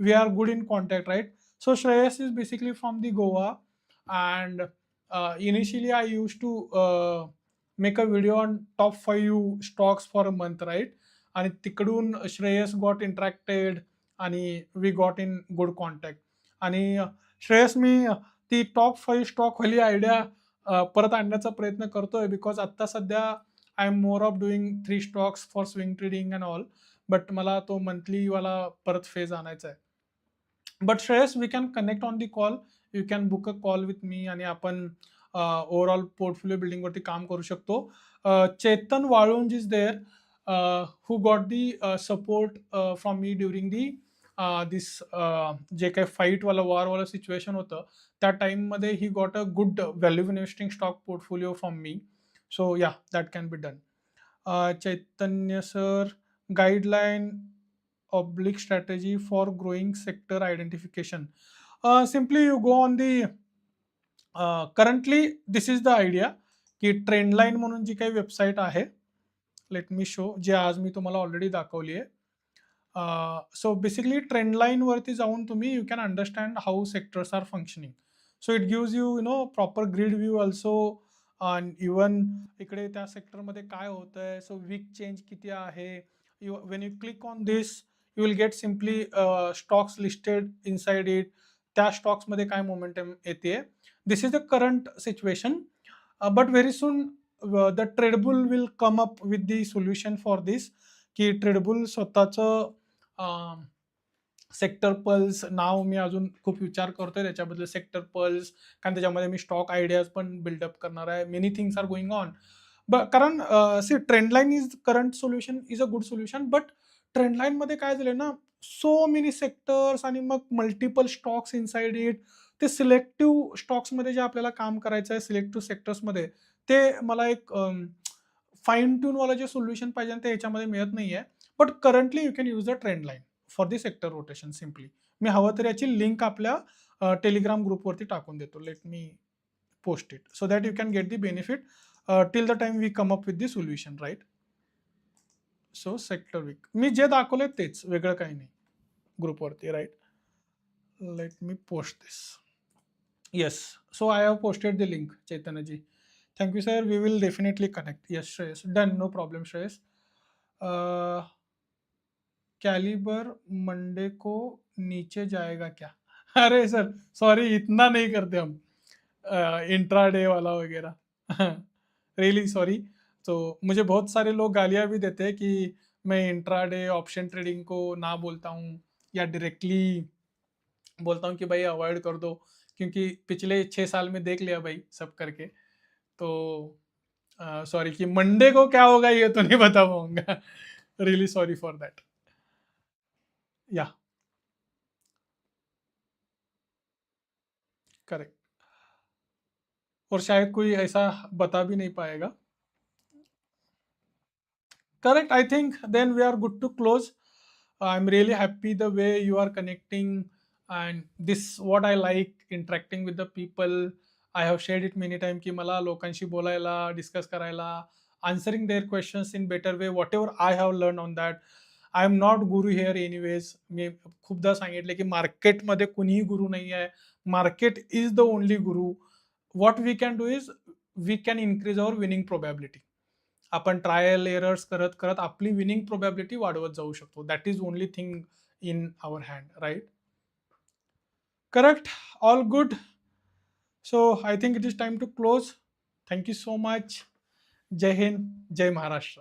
We are good in contact, right? So Shreyas is basically from the Goa, and initially I used to make a video on top 5 stocks for a month, right? आणि तिकडून Shreyas got interacted आणि we got in good contact. आणि श्रेयस, मी ती top 5 स्टॉकवाली idea परत आणण्याचा प्रयत्न करतोय, because आत्ता सध्या I am more of doing 3 stocks for swing trading and all, but मला तो मंथली वाला परत फेज आणायचा आहे. But Shreyas, we can connect on the call. You can book a call with me आणि आपण ओव्हरऑल पोर्टफोलिओ बिल्डिंगवरती काम करू शकतो. Chetan Walunj is there, who got the support from me during the this जे काही फाईट वाला वॉर वाला सिच्युएशन होतं त्या टाइम मध्ये he got a good value investing stock portfolio from me. So yeah, that can be done. Chaitanya sir, guideline oblique strategy for growing sector identification. Simply you go on the currently this is the idea की trendline म्हणून जी काही website आहे, let me show, जे आज मी तुम्हाला already दाखवली आहे. So basically trendline वरती जाऊन तुम्ही you can understand how sectors are functioning. So it gives you no proper grid view also. Even इकडे त्या सेक्टरमध्ये काय होत आहे, सो वीक चेंज किती आहे. When you click on this you will get simply stocks listed inside it. त्या स्टॉक्समध्ये काय मोमेंटम येते. This is the current situation. But very soon the Tradebull will come up with the solution for this. की Tradebull स्वतःचं sector pulse नाव मी अजून खूप विचार करतोय त्याच्याबद्दल. सेक्टर पल्स, कारण त्याच्यामध्ये मी स्टॉक आयडियाज पण बिल्डअप करणार आहे. Many things are going on. कारण see trendline is current solution, is a good solution. But trendline मध्ये काय झालं ना, सो मेनी सेक्टर्स आणि मग मल्टिपल स्टॉक्स इनसाइड इट. ते सिलेक्टिव्ह स्टॉक्समध्ये जे आपल्याला काम करायचं आहे सिलेक्टिव्ह सेक्टर्समध्ये, ते मला एक फाईन ट्यून वाला जे सोल्युशन पाहिजे ते ह्याच्यामध्ये मिळत नाहीये. But currently you can use the trend line for the sector rotation simply. मी हवं तर याची लिंक आपल्या टेलिग्राम ग्रुपवरती टाकून देतो. Let me post it so that you can get the benefit till the time we come up with the solution, right? So sector week मी जे दाखवले तेच, वेगळं काही नाही ग्रुपवरती, right? Let me post this. Yes, so I have posted the link, चैतन्यजी. Thank you, sir. We will definitely connect. Yes, Shreyas. Done. No problem, Shreyas. Calibre Monday को नीचे जाएगा क्या? अरे सर, सॉरी, इतना नहीं करते हम इंट्राडे वाला वगैरह. Really sorry. तो मुझे बहुत सारे लोग गालियां भी देते हैं कि मैं इंट्राडे ऑप्शन ट्रेडिंग को ना बोलता हूँ या डायरेक्टली बोलता हूँ कि भाई अवॉइड कर दो, क्योंकि पिछले 6 साल में देख लिया भाई सब करके. तो सॉरी कि मंडे को क्या होगा ये तो नहीं बता पाऊंगा. Really sorry for that. या, करेक्ट. और शायद कोई ऐसा बता भी नहीं पाएगा. Correct. I think then we are good to close. I'm really happy the way you are connecting, and this what I like, interacting with the people. I have shared it many times की मला लोकांशी बोलायला, discuss करायला answering their questions in better way, whatever I have learned on that. I am not guru here anyways. मी खूपदा सांगितले की मार्केटमध्ये कुणीही गुरु नाही आहे. Market is the only guru. What we can do is we can increase our winning probability. आपण ट्रायल एरर्स करत करत आपली विनिंग प्रोबॅबिलिटी वाढवत जाऊ शकतो. That is only thing in our hand, right? Correct. All good. So I think it is time to close. Thank you so much. Jai Hind, Jai Maharashtra.